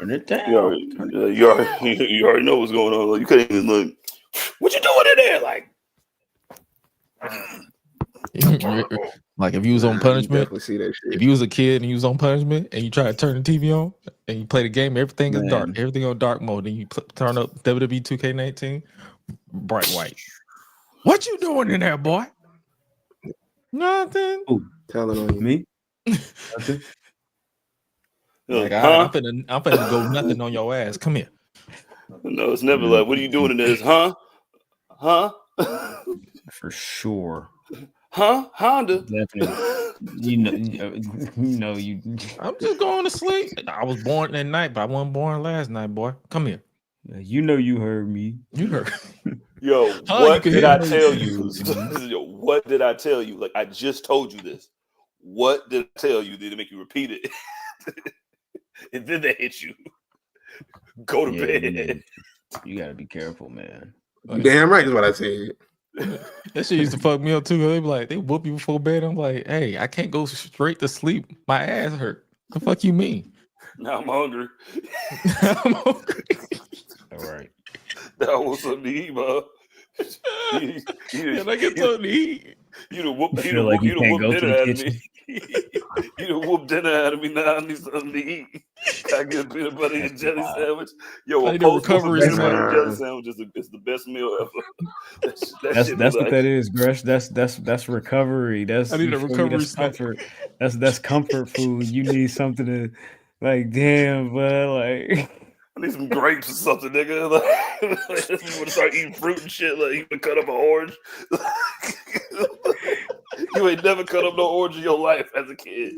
Turn it down. You already know what's going on. Like, you couldn't even look. What you doing in there? Like, like if you was on punishment, See that shit. if you was a kid and you was on punishment and you try to turn the TV on and you play the game, everything is dark, everything on dark mode, and you turn up WWE 2K19, bright white. What you doing in there, boy? Nothing. Ooh, telling on you. Me? Nothing. Like, I'm finna go nothing on your ass. Come here. No, it's never like, what are you doing in this? Huh? For sure. Huh? Honda? Definitely. I'm just going to sleep. I was born that night, but I wasn't born last night, boy. Come here. You heard me. You heard. Yo, what did I tell you? Yo, what did I tell you? Like, I just told you this. What did I tell you? Did it make you repeat it? And then they hit you. Go to bed. You gotta be careful, man. Damn right is what I said. That shit used to fuck me up too. They be like, they whoop you before bed. I'm like, hey, I can't go straight to sleep. My ass hurt. The fuck you mean? Now I'm hungry. I'm hungry. All right. That was something to eat, bro. Can I get something to eat? You done whoop dinner out of me. You done whoop dinner out of me. Now I need something to eat. I get a peanut butter and jelly sandwich. Yo, a post-recovery peanut butter and jelly sandwich is the best meal ever. That's what that is, Gresh. That's recovery. I need a recovery. That's comfort. That's comfort food. You need something to like. Damn, bro. Like. I need some grapes or something, nigga. Like, you want to start eating fruit and shit. Like, you can cut up an orange. You ain't never cut up no orange in your life as a kid.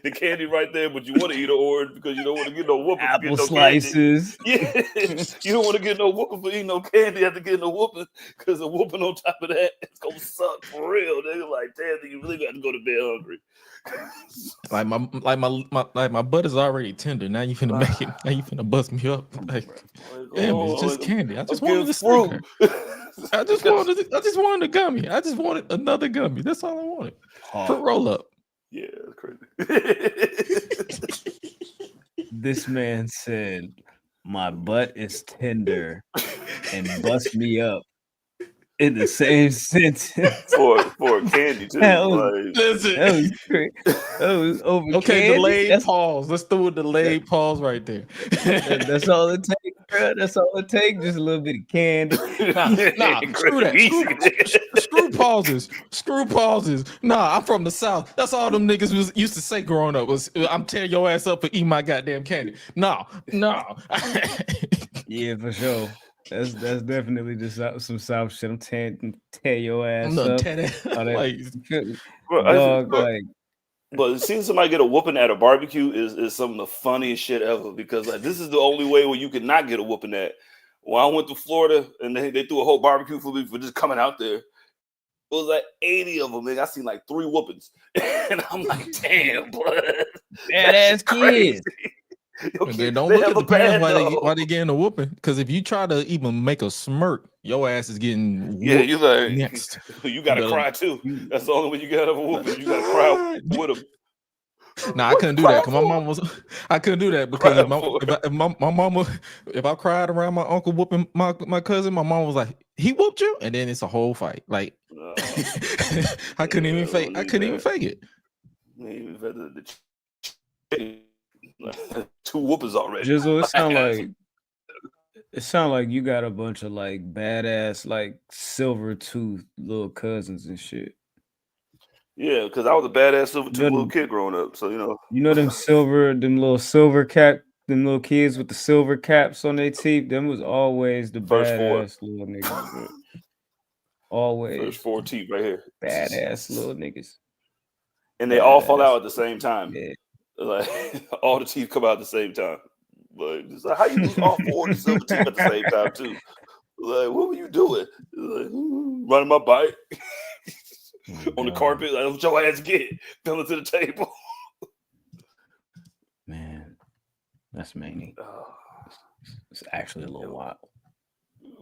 The candy right there, but you want to eat an orange because you don't want to get no whooping. Apple slices. Yeah, you don't want to get no whooping for eating no candy after getting no whooping because a whooping on top of that, it's gonna suck for real. Nigga, like, damn, you really got to go to bed hungry. Like my butt is already tender. Now you finna make it. Now you finna bust me up. Like, damn, it's just candy. I just wanted a fruit. I just wanted a gummy. I just wanted another gummy. That's all I wanted. For roll up. Yeah, that's crazy. This man said, "My butt is tender," and bust me up in the same sentence for candy too. That was over. Okay, candy. Delayed pause. Let's do a delayed pause right there. That's all it takes, bro. That's all it takes. Just a little bit of candy. Nah, screw that. Screw pauses. Screw pauses. Nah, I'm from the South. That's all them niggas used to say growing up was, "I'm tearing your ass up for eating my goddamn candy." No. Yeah, for sure. That's definitely just some South shit. I'm tear your ass up. But seeing somebody get a whooping at a barbecue is some of the funniest shit ever, because like this is the only way where you can not get a whooping at. When I went to Florida and they threw a whole barbecue for me for just coming out there, it was like 80 of them. I seen like 3 whoopings, and I'm like, damn, blood, badass kids. They don't look at the parents why they getting a whooping, because if you try to even make a smirk, your ass is getting you like next. You gotta cry too. That's the only way you gotta have a whooping. You gotta cry with them. Nah, I couldn't do that because my mom was. I couldn't do that because if I cried around my uncle whooping my cousin, my mom was like, "He whooped you," and then it's a whole fight. Like I couldn't even fake. I couldn't even fake it. 2 whoopers already. Jizzle, it sound like you got a bunch of like badass like silver tooth little cousins and shit. Yeah, because I was a badass silver tooth little kid growing up. So them little silver cap, them little kids with the silver caps on their teeth. Them was always the first badass little niggas. Always first 4 teeth right here. Badass little niggas. And they all fall out at the same time. Yeah. Like all the teeth come out at the same time. Like, just like how you lose all 4 of the silver teeth at the same time too? Like, what were you doing? Like, running my bike on the carpet. Like, what your ass get? Fell into the table. Man, that's many. It's actually a little wild.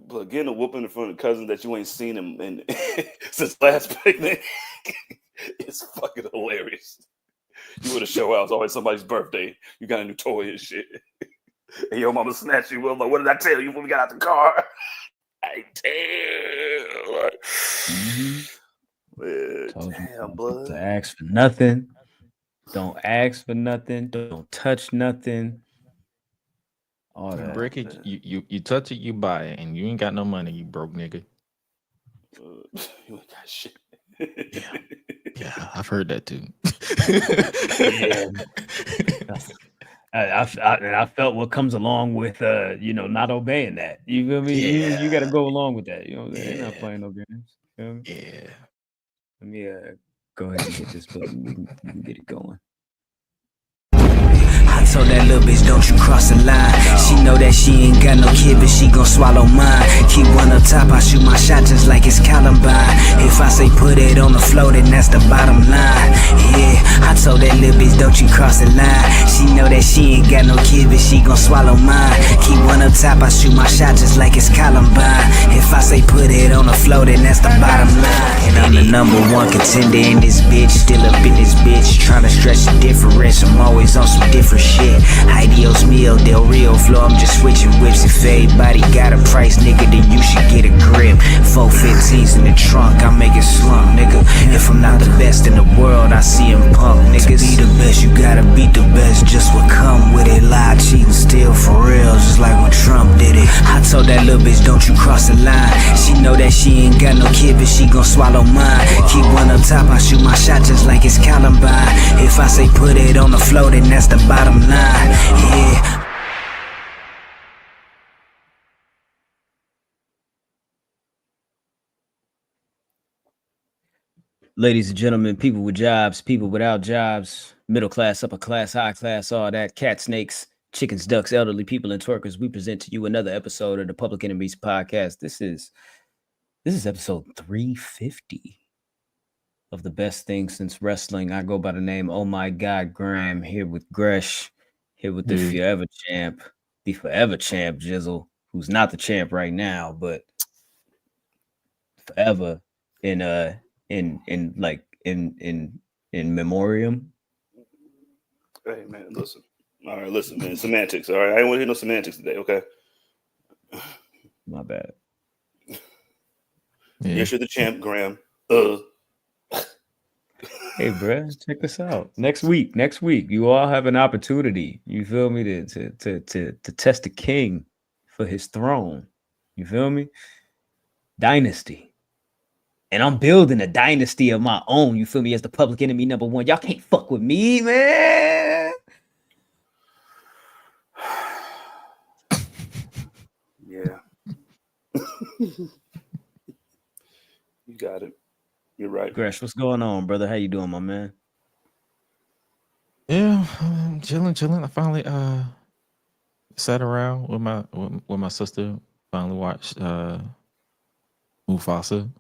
But getting a whooping in front of cousins that you ain't seen him since last picnic, it's fucking hilarious. You would have show out. It's always somebody's birthday. You got a new toy and shit. And your mama snatched you. Like, what did I tell you when we got out the car? I tell. Like, damn, blood. To ask for nothing. Don't ask for nothing. Don't touch nothing. All that. Break it. You touch it, you buy it, and you ain't got no money. You broke nigga. You ain't got shit. Yeah, I've heard that too. I felt what comes along with not obeying that. You feel me? Yeah. You got to go along with that. You know, they're not playing no games. You feel me? Yeah. Let me go ahead and get this button. We can get it going. I told that little bitch, don't you cross the line. She know that she ain't got no kid, but she gon' swallow mine. Keep one up top, I shoot my shot just like it's Columbine. If I say put it on the floor, then that's the bottom line. Yeah, I told that little bitch, don't you cross the line. She know that she ain't got no kid, but she gon' swallow mine. Keep one up top, I shoot my shot just like it's Columbine. If I say put it on the floor, then that's the bottom line. And I'm the #1 contender in this bitch, still up in this bitch, trying to stretch the difference. I'm always on some different shit. Ideos meal, Del Rio flow, I'm just switching whips. If everybody got a price, nigga, then you should get a grip. 415s in the trunk, I make it slump, nigga. If I'm not the best in the world, I see him punk, niggas. To be the best, you gotta beat the best, just what come with it. Lie, cheat, and steal for real, just like when Trump did it. I told that little bitch, don't you cross the line. She know that she ain't got no kid, but she gon' swallow mine. Keep one up top, I shoot my shot just like it's Columbine. If I say put it on the floor, then that's the bottom line. Yeah. Ladies and gentlemen, people with jobs, people without jobs, middle class, upper class, high class, all that, cat snakes, chickens, ducks, elderly people, and twerkers, we present to you another episode of the Public Enemies Podcast. This is episode 350 of the best thing since wrestling. I go by the name Oh My God Graham, here with Gresh, here with the forever champ Jizzle, who's not the champ right now, but forever in memoriam. Hey man, listen. All right, listen, man. Semantics. All right, I ain't want to hear no semantics today. Okay. My bad. Yeah. Yes, you're the champ, Graham. Hey, bro, check this out. Next week, you all have an opportunity. You feel me to test the king for his throne. You feel me? Dynasty. And I'm building a dynasty of my own, you feel me, as the public enemy #1. Y'all can't fuck with me, man. Yeah. You got it. You're right. Gresh, what's going on, brother? How you doing, my man? Yeah, chilling. I finally sat around with my sister. Finally watched Mufasa.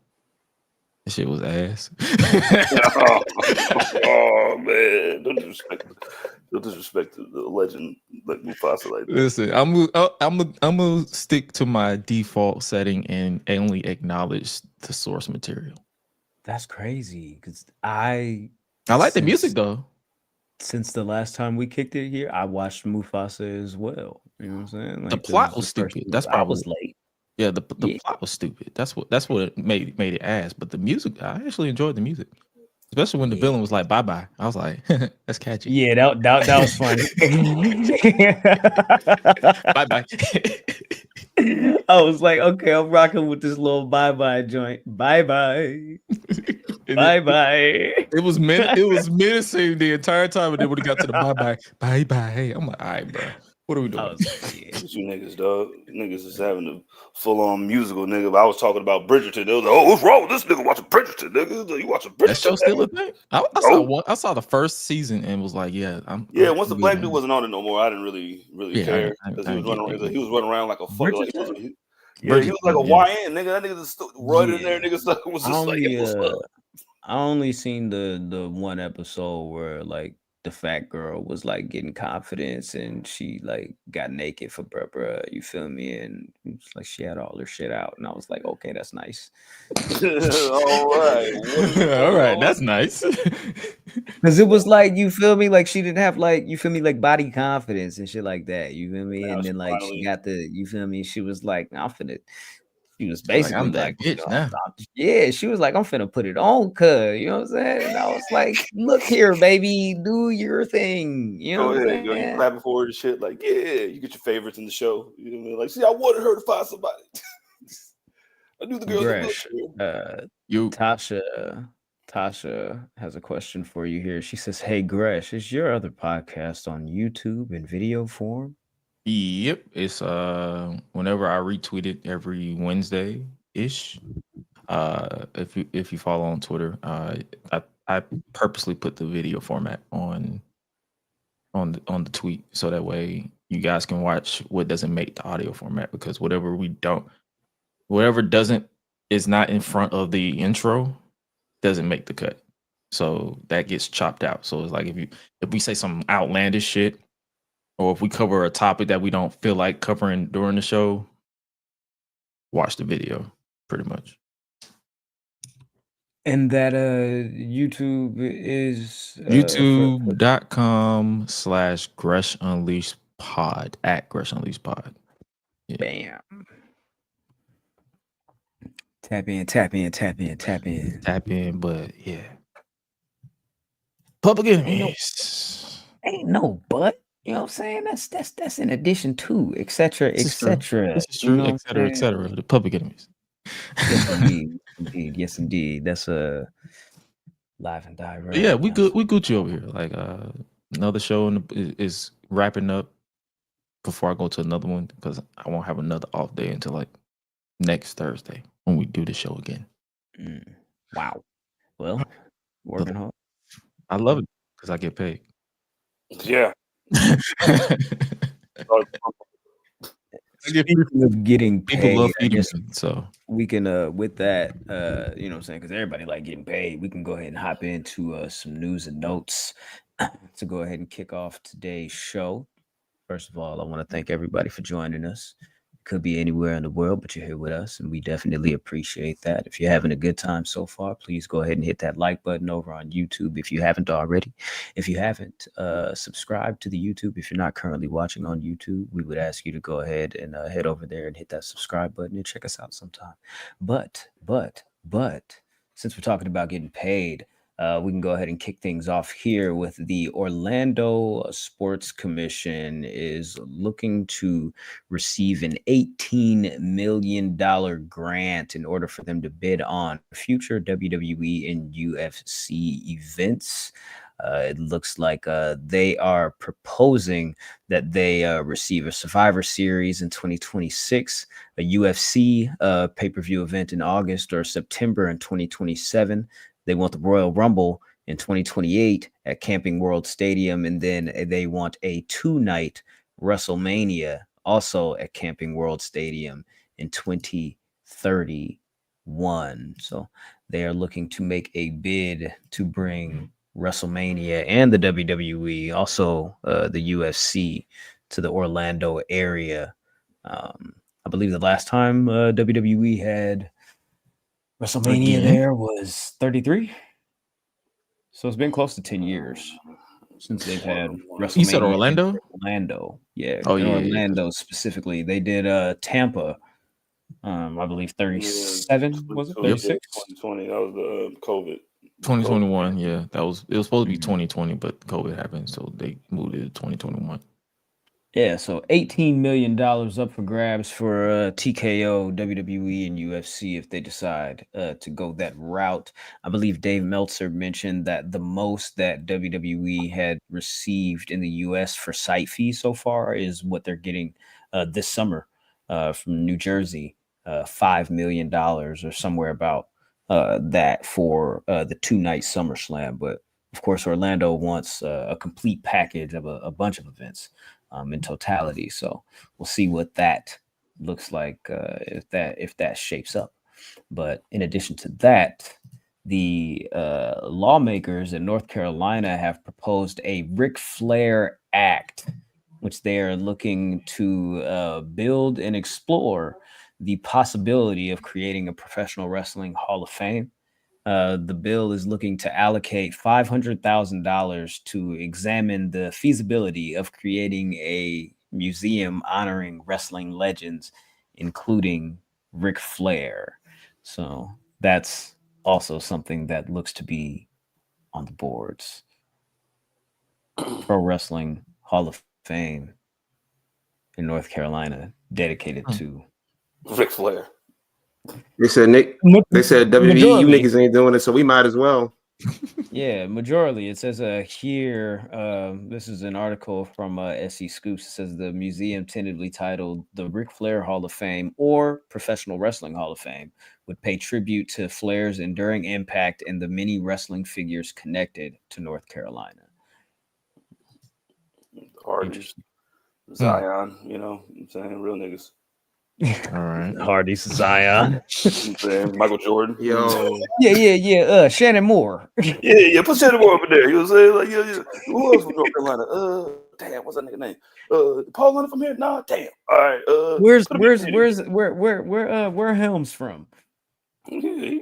That shit was ass. Oh man! Don't disrespect the legend like Mufasa like that. Listen, I'm gonna stick to my default setting and only acknowledge the source material. That's crazy because I like the music though. Since the last time we kicked it here, I watched Mufasa as well. You know what I'm saying? Like, the plot was stupid. That's probably was late. Yeah, the plot was stupid. That's what it made it ass. But the music, I actually enjoyed the music, especially when the villain was like "bye bye." I was like, "That's catchy." Yeah, that was funny. Bye bye. I was like, okay, I'm rocking with this little bye bye joint. Bye bye. Bye bye. It was menacing the entire time, and then when it got to the bye bye, I'm like, all right, bro. What are we doing? You niggas, dog. Niggas is having a full-on musical, nigga. I was talking about Bridgerton. They was like, oh, what's wrong with this nigga watching Bridgerton, nigga? You watching Bridgerton? That show still a thing? I saw the first season and was like, yeah. Once the black dude wasn't on it no more, I didn't really care. Because he was running around like a fuck. Like, he was like a YN, nigga. That nigga just running in there, nigga. So it was just like, what's up? I only seen the one episode where like the fat girl was like getting confidence and she like got naked for bruh, you feel me? And it's like she had all her shit out, and I was like, okay, that's nice. All right. All right, that's nice. Because it was like, you feel me? Like she didn't have like, you feel me, like body confidence and shit like that. You feel me? Now And she then like finally- she got the, you feel me? She was like, I'm finna. She was Like, basically I'm that like, bitch now. yeah, she was like, I'm finna put it on, cuz, you know what I'm saying? And I was like, look here, baby, do your thing. You know Go what I'm ahead, saying? you clapping for her and shit. Like, yeah, you get your favorites in the show. You know what I mean? Like, see, I wanted her to find somebody. I knew the girls would look Gresh, for her. Tasha has a question for you here. She says, hey, Gresh, is your other podcast on YouTube in video form? Yep, it's whenever I retweet it every Wednesday ish. If you follow on Twitter, I purposely put the video format on the tweet so that way you guys can watch what doesn't make the audio format, because whatever doesn't is not in front of the intro doesn't make the cut. So that gets chopped out. So it's like if we say some outlandish shit, or if we cover a topic that we don't feel like covering during the show, watch the video, pretty much. And that YouTube is YouTube.com/Gresh Unleashed Pod at Gresh Unleashed Pod. Yeah. Bam. Tap in. Tap in, but yeah. Public enemies. Ain't no but. You know what I'm saying? That's in addition to, etc. This etc. is true, etc. The public enemies. Yes, indeed. Yes, indeed. That's a live and direct. Yeah, we Gucci over here. Like another show is wrapping up before I go to another one, because I won't have another off day until like next Thursday when we do the show again. Wow. Well, working hard. I love it because I get paid. Yeah. Speaking of getting paid, People love I feeding guess me, so we can with that, you know what I'm saying, because everybody like getting paid, we can go ahead and hop into some news and notes to go ahead and kick off today's show. First of all, I want to thank everybody for joining us. Could be anywhere in the world, but you're here with us, and we definitely appreciate that. If you're having a good time so far, please go ahead and hit that like button over on YouTube if you haven't already. If you haven't subscribed to the YouTube, if you're not currently watching on YouTube, we would ask you to go ahead and head over there and hit that subscribe button and check us out sometime. But since we're talking about getting paid, we can go ahead and kick things off here with the Orlando Sports Commission is looking to receive an $18 million grant in order for them to bid on future WWE and UFC events. It looks like they are proposing that they receive a Survivor Series in 2026, a UFC pay-per-view event in August or September in 2027. They want the Royal Rumble in 2028 at Camping World Stadium, and then they want a 2-night WrestleMania also at Camping World Stadium in 2031. So they are looking to make a bid to bring WrestleMania and the WWE, also the UFC, to the Orlando area. I believe the last time WWE had WrestleMania there was 33. So it's been close to 10 years since they've had WrestleMania. You said Orlando? Orlando. Yeah. Oh, in yeah. Orlando specifically. They did Tampa. I believe 37 was it? 36? 2020. That was the COVID. 2021, yeah. It was supposed to be 2020, but COVID happened, so they moved it to 2021. Yeah, so $18 million up for grabs for TKO, WWE, and UFC if they decide to go that route. I believe Dave Meltzer mentioned that the most that WWE had received in the US for site fees so far is what they're getting this summer from New Jersey, $5 million or somewhere about that for the 2-night SummerSlam. But of course, Orlando wants a complete package of a bunch of events. In totality, so we'll see what that looks like if that shapes up. But in addition to that, the lawmakers in North Carolina have proposed a Ric Flair Act, which they are looking to build and explore the possibility of creating a professional wrestling Hall of Fame. The bill is looking to allocate $500,000 to examine the feasibility of creating a museum honoring wrestling legends, including Ric Flair. So that's also something that looks to be on the boards. Pro Wrestling Hall of Fame in North Carolina, dedicated to Ric Flair. They said WWE, you niggas ain't doing it, so we might as well. Yeah, majorly. It says here, this is an article from SC Scoops. It says the museum, tentatively titled the Ric Flair Hall of Fame or Professional Wrestling Hall of Fame, would pay tribute to Flair's enduring impact and the many wrestling figures connected to North Carolina. Hardys, Zion, you know what I'm saying? Real niggas. All right. Hardy's, Zion. I'm saying Michael Jordan. Yo. Yeah. Shannon Moore. Yeah. Put Shannon Moore over there. You know what I'm saying? Like, yeah. Who else from North Carolina? Damn, what's that nigga name? Paul Leonard from here? Nah, damn. All right. Where Helms from? I think he's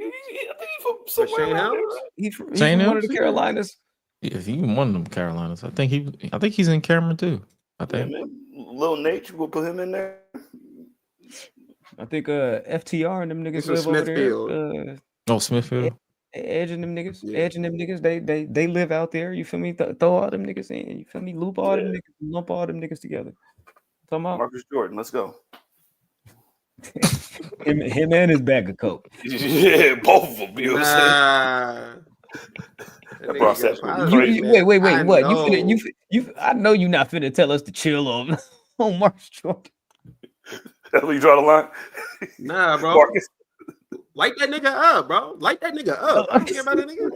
from somewhere Shane around Helms? there. He's from Shane one of Helms? the Carolinas. Yeah, he one of them Carolinas. I think he's in Cameron too. I think. Yeah, man. Lil Nate, you will put him in there. I think FTR and them niggas He's from live over Smithfield. there. Smithfield. Edge and them niggas. Yeah. Edge and them niggas. They live out there. You feel me? Throw all them niggas in. You feel me? Loop all them niggas. Lump all them niggas together. Talking about Marcus Jordan, let's go. him and his bag of coke. Yeah, both of them. You know what I'm saying? That bro said, Wait. What? I know you're not finna tell us to chill on Marcus Jordan. That's where you draw the line. Nah, bro. Marcus. Light that nigga up, bro. Light that nigga up. I don't care about that nigga.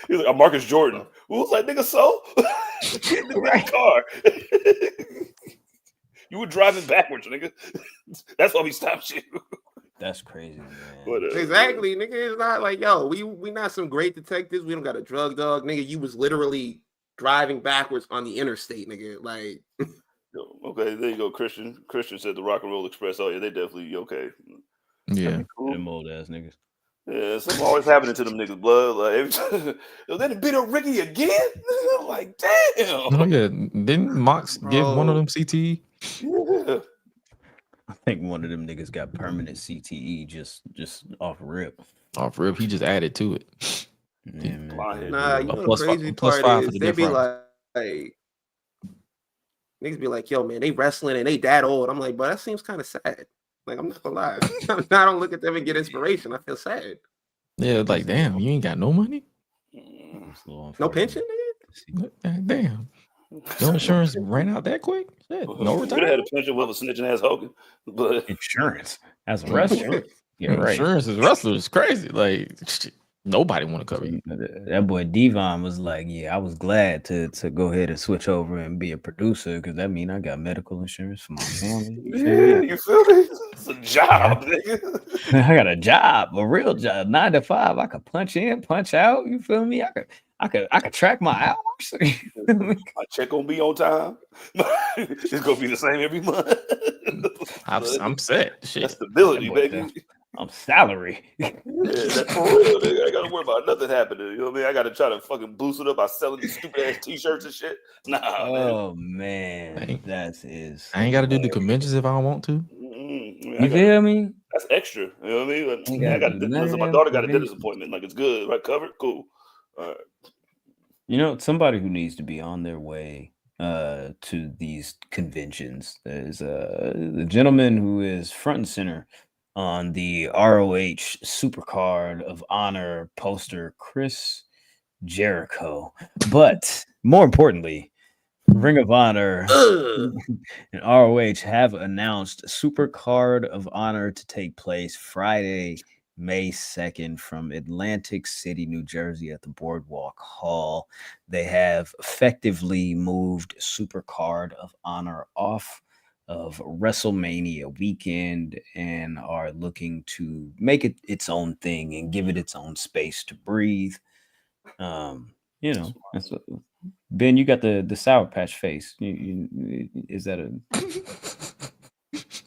He's like, I'm Marcus Jordan. Who's that nigga? So in the car. You were driving backwards, nigga. That's why we stopped you. That's crazy, man. Exactly, nigga. It's not like, yo, we not some great detectives. We don't got a drug dog, nigga. You was literally driving backwards on the interstate, nigga. Like, okay, there you go, Christian. Christian said the Rock and Roll Express. Oh yeah, they definitely okay. Yeah, cool. Them old ass niggas. Yeah, something always happening to them niggas, blood. Like, every time, they beat up Ricky again. I'm like, damn. Oh yeah, didn't Mox give one of them CTE? Yeah. I think one of them niggas got permanent CTE just off rip. Off rip, he just added to it. Yeah, man. Nah, you know the crazy plus part five is they be like, niggas be like, yo, man, they wrestling and they that old. I'm like, but that seems kind of sad. Like, I'm not gonna lie. I don't look at them and get inspiration. I feel sad. Yeah, like, damn, you ain't got no money? No pension, nigga? Damn. No insurance ran out that quick? Shit, no We retirement? had a pension with a snitching ass Hogan. But insurance as a wrestler. Yeah, right. Insurance as a wrestler is crazy. Like, shit, nobody want to cover you. That boy Devon was like, yeah, I was glad to go ahead and switch over and be a producer because that mean I got medical insurance for my family. Yeah, you feel me? It's a job, nigga. I got a job, a real job, 9 to 5. I could punch in, punch out. You feel me? I could track my hours. My check gonna be on time. It's gonna be the same every month. I'm set. Shit. That's stability, baby. I'm salary. Yeah, that's for real, nigga. I ain't gotta worry about nothing happening. You know what I mean? I gotta try to fucking boost it up by selling these stupid ass t-shirts and shit. Nah, oh man, that is. I ain't gotta do the conventions if I don't want to. You feel me? That's extra. You know what I mean? Like, my daughter got a dentist appointment. Like, it's good, right? Covered, cool. All right. You know, somebody who needs to be on their way to these conventions is the gentleman who is front and center on the ROH Supercard of Honor poster, Chris Jericho. But more importantly, Ring of Honor and ROH have announced Supercard of Honor to take place Friday, May 2nd from Atlantic City, New Jersey at the Boardwalk Hall. They have effectively moved Supercard of Honor off of WrestleMania weekend and are looking to make it its own thing and give it its own space to breathe. You know, that's what, Ben, you got the Sour Patch face. Is that a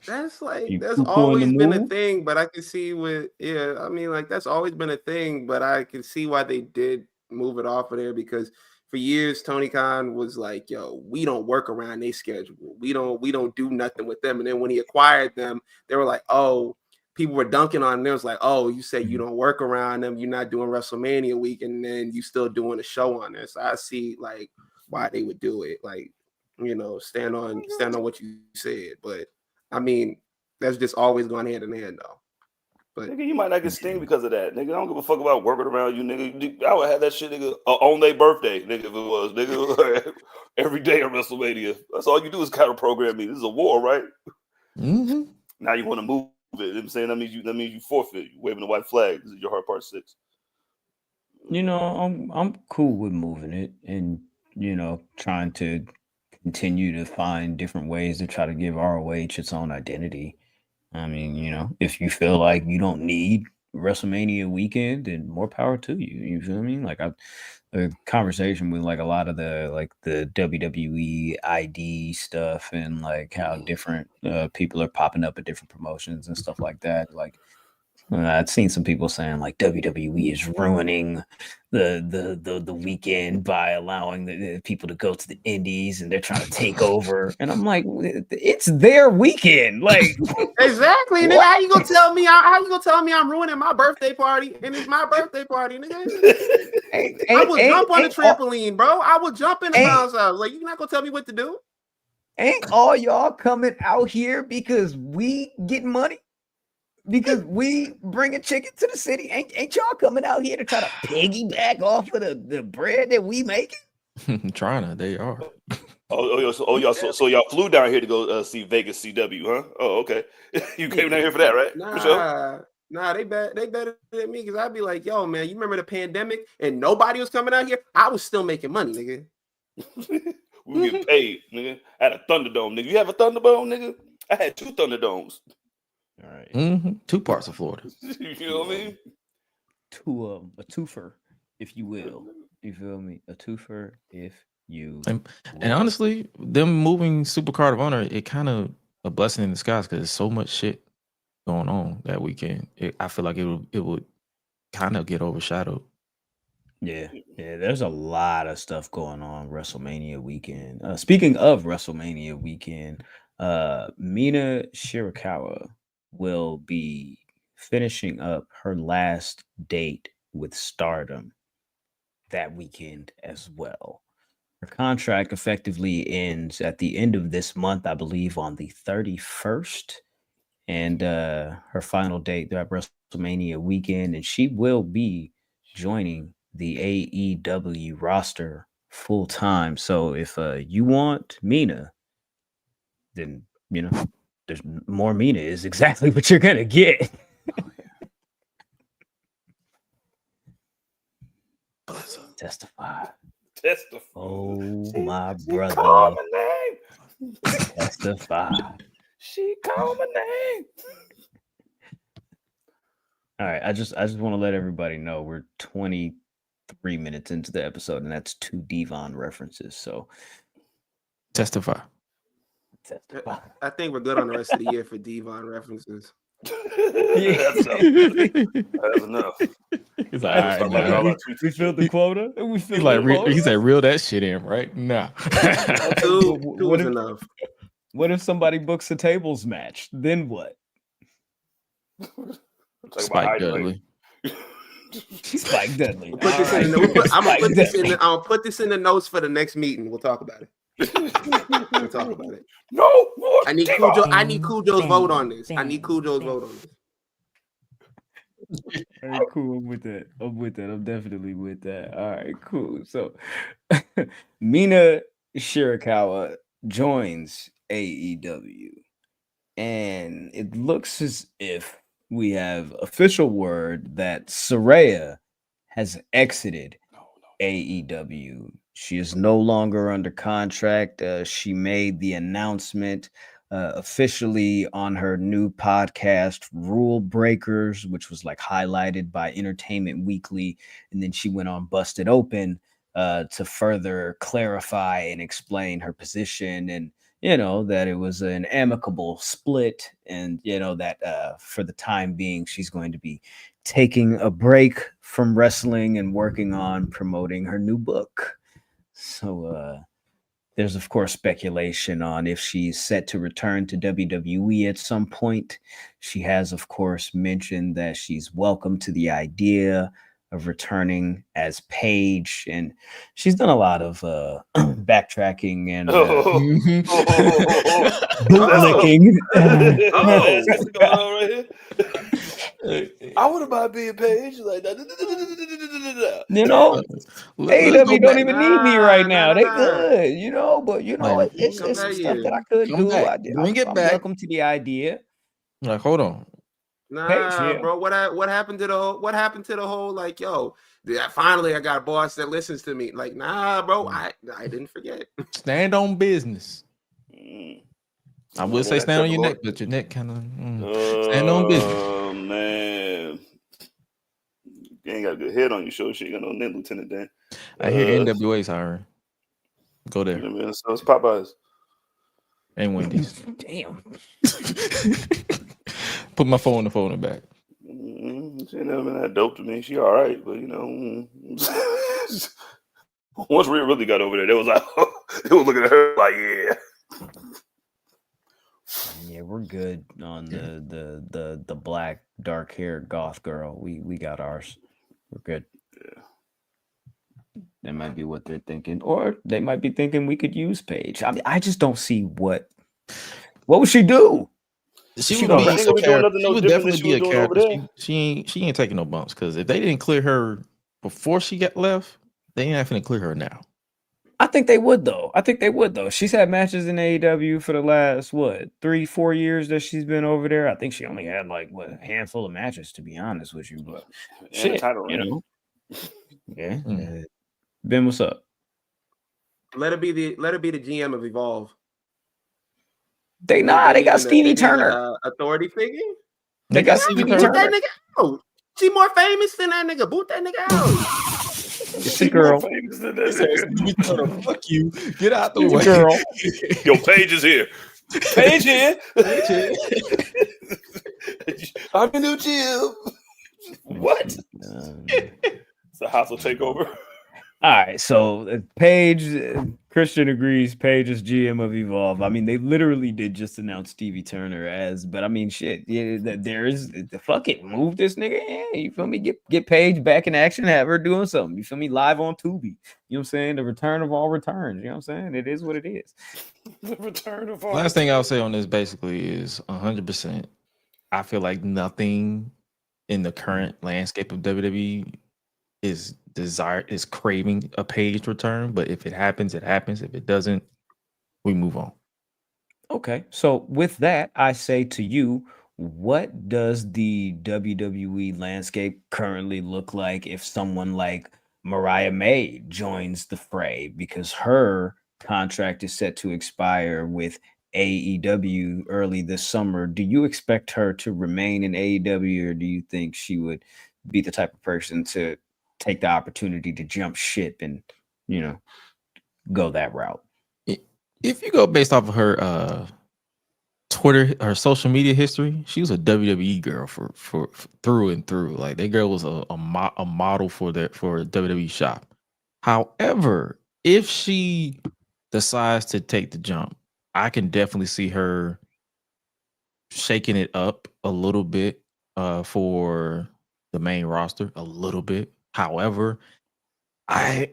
That's like you that's poo-pooing the always been a move? thing, but I can see I mean, like that's always been a thing, but I can see why they did move it off of there because for years Tony Khan was like, "Yo, we don't work around their schedule. We don't do nothing with them." And then when he acquired them, they were like, "Oh." People were dunking on them. It was like, "Oh, you say you don't work around them. You're not doing WrestleMania week, and then you still doing a show on there." So I see like why they would do it. Like, stand on what you said, but. I mean, that's just always going hand in hand, though. But nigga, you might not get sting because of that. Nigga, I don't give a fuck about working around you, nigga. I would have that shit, nigga, on their birthday, nigga, if it was, nigga. Every day of WrestleMania. That's all you do is counter program me. This is a war, right? Mm-hmm. Now you want to move it. You know what I'm saying? That means you forfeit. You waving the white flag. This is your hard part 6. I'm cool with moving it and trying to continue to find different ways to try to give ROH its own identity. I mean, if you feel like you don't need WrestleMania weekend, then more power to you. You feel me? Like a conversation with like a lot of the WWE ID stuff and like how different people are popping up at different promotions and stuff like that. Like I'd seen some people saying like WWE is ruining the weekend by allowing the people to go to the indies and they're trying to take over. And I'm like, it's their weekend. Like exactly, nigga. How you gonna tell me? How you gonna tell me I'm ruining my birthday party and it's my birthday party, nigga? I will jump on the trampoline, bro. I will jump in the bounce house. Like you're not gonna tell me what to do. Ain't all y'all coming out here because we get money? Because we bring a chicken to the city, ain't y'all coming out here to try to piggyback off of the bread that we make? Trying to, they are. So y'all flew down here to go see Vegas CW, huh? Oh, okay. You came down here for that, right? For sure. They better than me because I'd be like, yo, man, you remember the pandemic and nobody was coming out here? I was still making money, nigga. We get paid, nigga. I had a Thunderdome, nigga. You have a Thunderdome, nigga? I had 2 Thunderdomes. All right. Mm-hmm. 2 parts of Florida. You know what I mean? A twofer, if you will. You feel me? A twofer, if you and honestly, them moving Supercard of Honor, it kind of a blessing in disguise because there's so much shit going on that weekend. I feel like it would kind of get overshadowed. Yeah, there's a lot of stuff going on WrestleMania weekend. Speaking of WrestleMania weekend, Mina Shirakawa will be finishing up her last date with Stardom that weekend as well. Her contract effectively ends at the end of this month, I believe on the 31st, and her final date at WrestleMania weekend, and she will be joining the AEW roster full time. So if you want Mina, then there's more Mina is exactly what you're gonna get. Testify. Oh my brother. She called my name. Testify. She called my name. All right, I just want to let everybody know we're 23 minutes into the episode, and that's 2 Devon references. So testify. I think we're good on the rest of the year for Devon references. That's enough. He's like, all right, we filled the quota. He's like, he's like, reel that shit in, right? Nah. Two is enough. What if somebody books a tables match? Then what? Spike Dudley. Spike Dudley. I'm gonna put this in the notes for the next meeting. We'll talk about it. We'll talk about it. No more. I need Cujo's vote on this. I need Cujo's vote on this. All right, cool. I'm with that. I'm definitely with that. All right, cool. So Mina Shirakawa joins AEW, and it looks as if we have official word that Sera has exited AEW. She is no longer under contract. She made the announcement officially on her new podcast, Rule Breakers, which was like highlighted by Entertainment Weekly. And then she went on Busted Open to further clarify and explain her position, and that it was an amicable split, and that for the time being she's going to be taking a break from wrestling and working on promoting her new book. So there's of course speculation on if she's set to return to WWE at some point. She has of course mentioned that she's welcome to the idea of returning as Paige, and she's done a lot of backtracking and bootlicking. That's what's going on right here. I want to buy being Paige like that. AEW don't even need me right now. They good, but it's some stuff that I could do. Bring it back. Welcome to the idea. Like, hold on. Nah, bro. What happened to the whole like, yo, finally I got a boss that listens to me. Like, nah, bro. I didn't forget. Stand on business. I would say stand on your neck, but your neck kind of stand on business. Oh man, you ain't got a good head on your shoulder. She ain't got no neck, Lieutenant Dan. I hear NWA's hiring. Go there. So it's Popeyes and Wendy's. Damn. Put my phone in the folder back. She ain't never been that dope to me. She all right, but once Rhea really got over there, they was like, they were looking at her like, yeah. Yeah, we're good on the black dark haired goth girl. We got ours. We're good. Yeah. That might be what they're thinking, or they might be thinking we could use Paige. I mean, I just don't see what would she do? She would definitely be a character. She ain't taking no bumps, because if they didn't clear her before she got left, they ain't having to clear her now. I think they would though. She's had matches in AEW for the last 3-4 years that she's been over there. I think she only had a handful of matches, to be honest with you. But shit, Yeah. Ben, what's up? Let it be the GM of Evolve. They got Stevie Turner, authority figure. They got Stevie Turner. That nigga out. She more famous than that nigga. Boot that nigga out. It's a girl. Fuck you. Get out the way. Girl. Yo, Paige is here. Paige here. I'm your new GM. What? It's a hostile takeover. All right, so Paige, Christian agrees. Paige is GM of Evolve. I mean, they literally did just announce Stevie Turner but I mean, shit. Yeah, there is fuck it. Move this nigga. Yeah, you feel me? Get Paige back in action. Have her doing something. You feel me? Live on Tubi. You know what I'm saying? The return of all returns. You know what I'm saying? It is what it is. The return of all. Last thing I'll say on this basically is 100%. I feel like nothing in the current landscape of WWE is craving a Paige return, but if it happens, it happens. If it doesn't, we move on. Okay, so with that, I say to you, what does the WWE landscape currently look like if someone like Mariah May joins the fray, because her contract is set to expire with AEW early this summer? Do you expect her to remain in AEW, or do you think she would be the type of person to take the opportunity to jump ship and go that route? If you go based off of her Twitter, her social media history, she was a WWE girl for through and through. Like, that girl was a model for a WWE shop. However, if she decides to take the jump, I can definitely see her shaking it up a little bit for the main roster, a little bit. However, I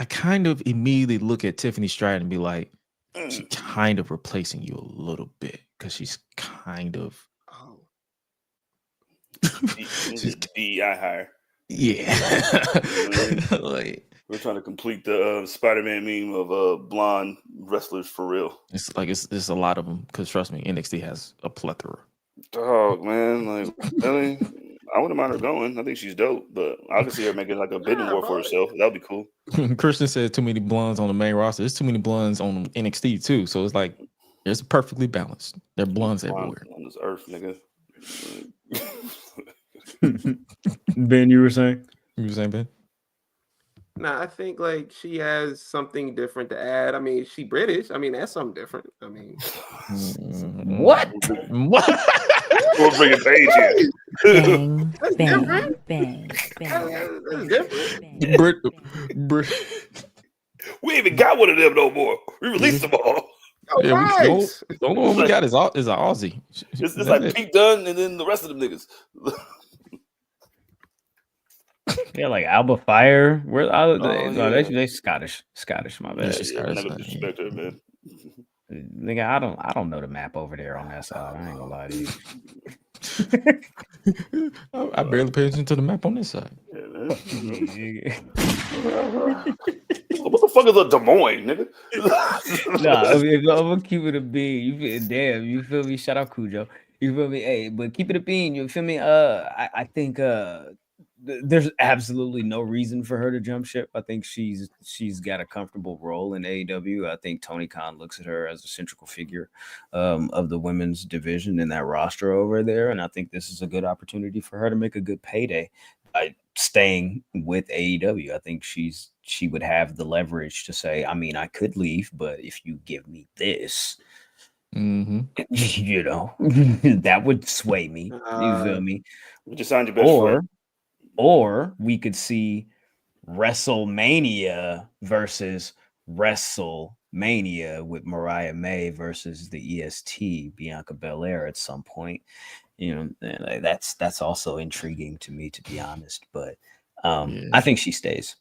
kind of immediately look at Tiffany Stratton and be like, she's kind of replacing you a little bit, because she's kind of she's DEI hire. Yeah. Like, we're trying to complete the Spider-Man meme of blonde wrestlers for real. It's like it's a lot of them, because trust me, NXT has a plethora. Dog, man, like, really? I wouldn't mind her going. I think she's dope, but I can see her making like a bidding war for herself. That'd be cool. Christian said too many blondes on the main roster. There's too many blondes on NXT too. So it's like It's perfectly balanced. They're blondes everywhere. On this earth, nigga. Ben, you were saying? You were saying, Ben? Nah, I think like she has something different to add. I mean, she British. I mean, that's something different. I mean, what? We'll bring a page here. Bang, that's bang, different. bang, bang. That's different. We ain't even got one of them no more. We released them all. Yeah, Right. the only one we got is an Aussie. It's like Pete Dunne and then the rest of them niggas. Yeah, like Alba Fire. Where they Scottish. My bad. Never disrespect her, man. Nigga, I don't know the map over there on that side. I ain't gonna lie to you. I barely pay attention to the map on this side. Yeah, man. What the fuck is a Des Moines, nigga? Nah, I'm gonna keep it a bean. You feel me? Shout out Cujo. You feel me? Hey, but keep it a bean. You feel me? I think there's absolutely no reason for her to jump ship. I think she's got a comfortable role in AEW. I think Tony Khan looks at her as a central figure of the women's division in that roster over there, and I think this is a good opportunity for her to make a good payday by staying with AEW. I think she would have the leverage to say, I mean, I could leave, but if you give me this, you know, that would sway me. You feel me? We just signed your best friend. Or we could see WrestleMania versus WrestleMania with Mariah May versus the EST Bianca Belair at some point. You know, and that's also intriguing to me, to be honest. But I think she stays.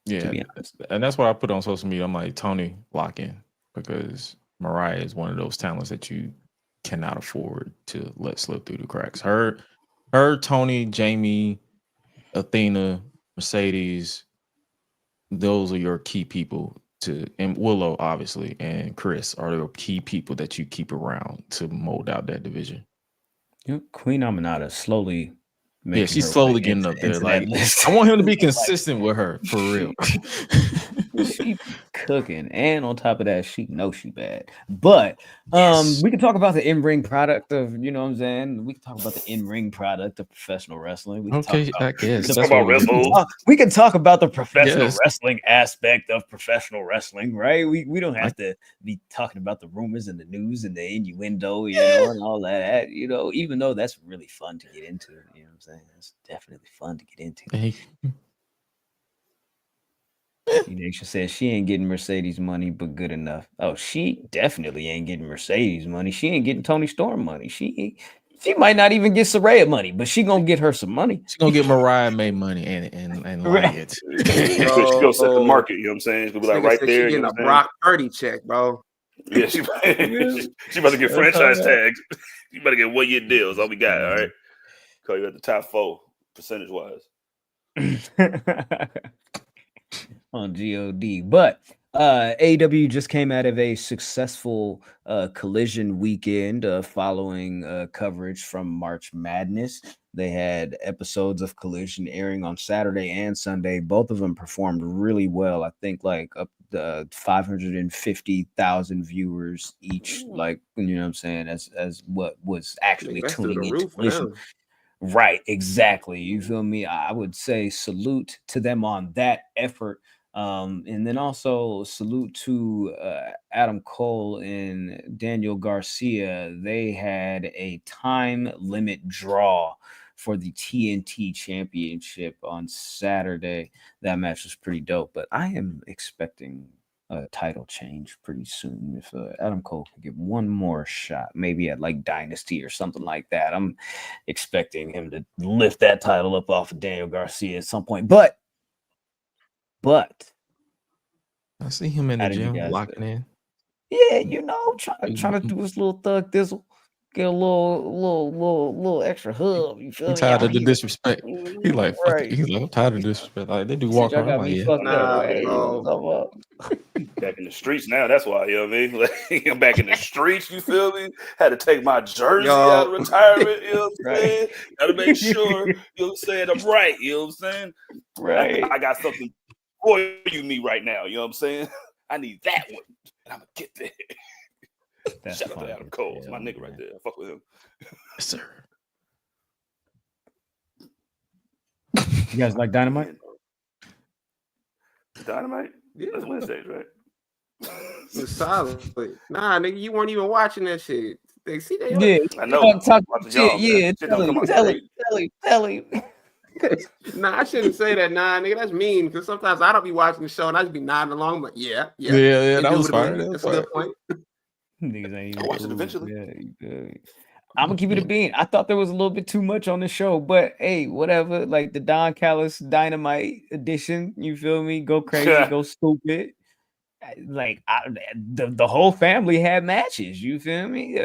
Yeah, to be honest. And that's what I put on social media. I'm like, Tony, lock in, because Mariah is one of those talents that you cannot afford to let slip through the cracks. Her, Tony, Jamie, Athena, Mercedes, those are your key people and Willow, obviously, and Chris are the key people that you keep around to mold out that division. Queen Aminata slowly. Yeah, she's slowly getting up there. Like, I want him to be consistent with her for real. She cooking, and on top of that, she knows she bad. But we can talk about the in-ring product of, you know what I'm saying. We can talk about the in-ring product of professional wrestling. We can talk about the professional wrestling aspect of professional wrestling, right? We don't have to be talking about the rumors and the news and the innuendo, you know, and all that. You know, even though that's really fun to get into. You know what I'm saying? It's definitely fun to get into. She says she ain't getting Mercedes money, but good enough. Oh, she definitely ain't getting Mercedes money. She ain't getting Tony Storm money. She might not even get Saraya money, but she gonna get her some money. She gonna get Mariah May money and right. She's gonna set the market. You know what I'm saying? It's gonna be like right there. She getting a Brock Purdy check, bro. Yeah, she about to get franchise tags. She better get 1 year deals. All we got. All right. Call you at the top 4 percentage wise. On GOD, but AEW just came out of a successful Collision weekend following coverage from March Madness. They had episodes of Collision airing on Saturday and Sunday. Both of them performed really well. I think like up to 550,000 viewers each. Like, you know what I'm saying, as what was actually tuning into Collision. Right, exactly. You feel me? I would say salute to them on that effort. And then also salute to Adam Cole and Daniel Garcia. They had a time limit draw for the TNT Championship on Saturday. That match was pretty dope, but I am expecting a title change pretty soon. If Adam Cole could get one more shot, maybe at like Dynasty or something like that, I'm expecting him to lift that title up off of Daniel Garcia at some point. But I see him in the gym locking in. Yeah, you know, trying to do his little thug thizzle, get a little extra hub. You feel me? I'm tired of the disrespect. He's like, he's like, I'm tired of disrespect. Like, they do walk around. I'm like, back in the streets now. That's why, you know what I mean? Like, I'm back in the streets. You feel me? Had to take my jersey out of retirement. You know what I'm saying? Got to make sure. You know what I'm saying? I'm right. You know what I'm saying? Right. I got something for you, me right now. You know what I'm saying? I need that one. And I'm gonna get there. That's Shout out to funny Adam as Cole. It's hell, my nigga right man. there. I fuck with him. Yes, sir. You guys like Dynamite? Dynamite? Yeah. That's Wednesdays, right? It's solid. Nah, nigga, you weren't even watching that shit. They see they Yeah, I know. talk Watching shit. y'all, man. Yeah, Shit don't come out tell him. Nah, I shouldn't say that. Nah, nigga, that's mean. Because sometimes I don't be watching the show and I just be nodding along. But yeah. That was fire. That's a good point. Niggas ain't even I'll watch it cool. eventually. Yeah, I'm gonna keep it a bean. I thought there was a little bit too much on the show, but hey, whatever. Like the Don Callis Dynamite edition, you feel me? Go crazy, go stupid. Like the whole family had matches. You feel me?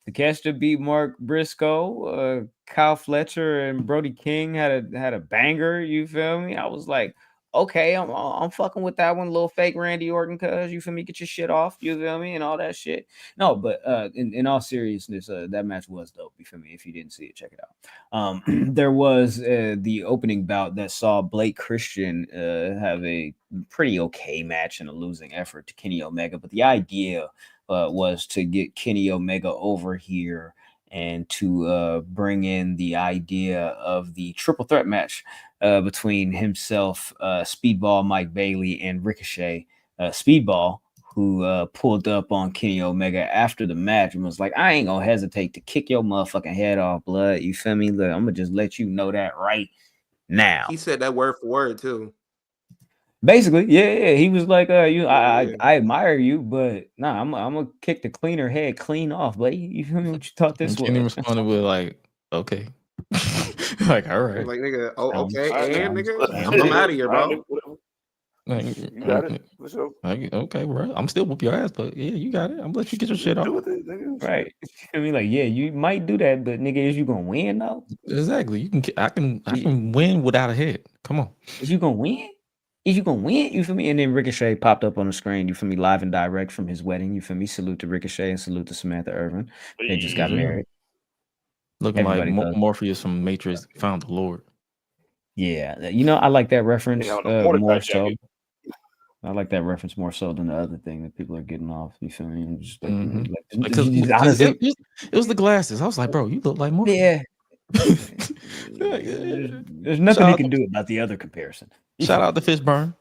Takeshita beat Mark Briscoe. Kyle Fletcher and Brody King had a banger. You feel me? I was like, okay, I'm fucking with that one. Little fake Randy Orton, cuz you feel me? Get your shit off. You feel me? And all that shit. No, but in all seriousness, that match was dope. You feel me? If you didn't see it, check it out. There was the opening bout that saw Blake Christian have a pretty okay match and a losing effort to Kenny Omega, but the idea was to get Kenny Omega over here and to bring in the idea of the triple threat match between himself, Speedball Mike Bailey, and Ricochet. Speedball, who pulled up on Kenny Omega after the match and was like, I ain't gonna hesitate to kick your motherfucking head off, blood. You feel me? Look, I'm gonna just let you know that right now. He said that word for word too. Basically, yeah. He was like, I admire you, but nah, I'm gonna kick the cleaner head clean off, buddy. You feel me? What you thought this was? Kenny responded with like, okay. Like, all right. Like, nigga, okay, Sounds- nigga, I'm out of here, bro. Like, You got it. For sure. like, okay, bro. I'm still whoop your ass, but yeah, you got it. I'm gonna let you get your shit off. Do with it, nigga. Right. I mean, like, yeah, you might do that, but nigga, is you gonna win though? Exactly. You can. I can win without a head. Come on. Is you gonna win? Is you gonna win? You feel me? And then Ricochet popped up on the screen. You feel me? Live and direct from his wedding. You feel me? Salute to Ricochet and salute to Samantha Irvin. They just got married. Looking Everybody like does. Morpheus from Matrix found the Lord. Yeah, you know, I like that reference Yeah, on a Mordecai more so. jacket. I like that reference more so than the other thing that people are getting off. You feel me? I'm just like, Mhm. like, Because honestly, it was the glasses. I was like, bro, you look like Morpheus. yeah. Yeah. There's nothing Shout he out can to- do about the other comparison. You Shout feel out to Fishburne.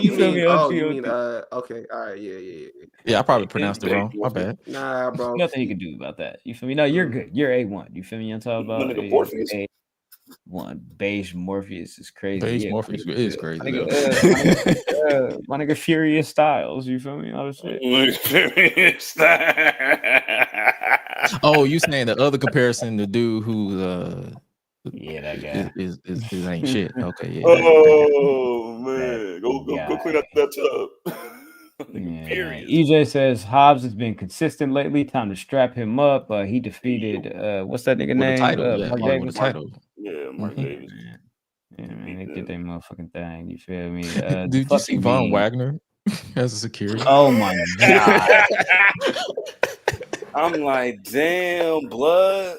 You feel mean? me? Oh, OT. you mean? Okay, all right, yeah. Yeah, I probably pronounced it wrong. My bad. Nah, bro. Nothing he can do about that. You feel me? No, you're good. You're A1. You feel me? I'm talking My about nigga Morpheus. A1. Beige Morpheus is crazy. Beige Yeah, Morpheus is crazy. my though. nigga, my nigga Furious Styles. You feel me? All this shit. Oh, you saying the other comparison, the dude who Yeah, that guy. is ain't shit. Okay, yeah. Oh man, go clean out that tub. Yeah, Furious. EJ says Hobbs has been consistent lately. Time to strap him up. He defeated what's that nigga With name? the title, yeah, Mark with the Davis. title. Yeah, Mark Mhm. Davis. Yeah, man, they did their motherfucking thing. You feel me? Did you see Von Wagner as a security? Oh my god! I'm like, damn, blood.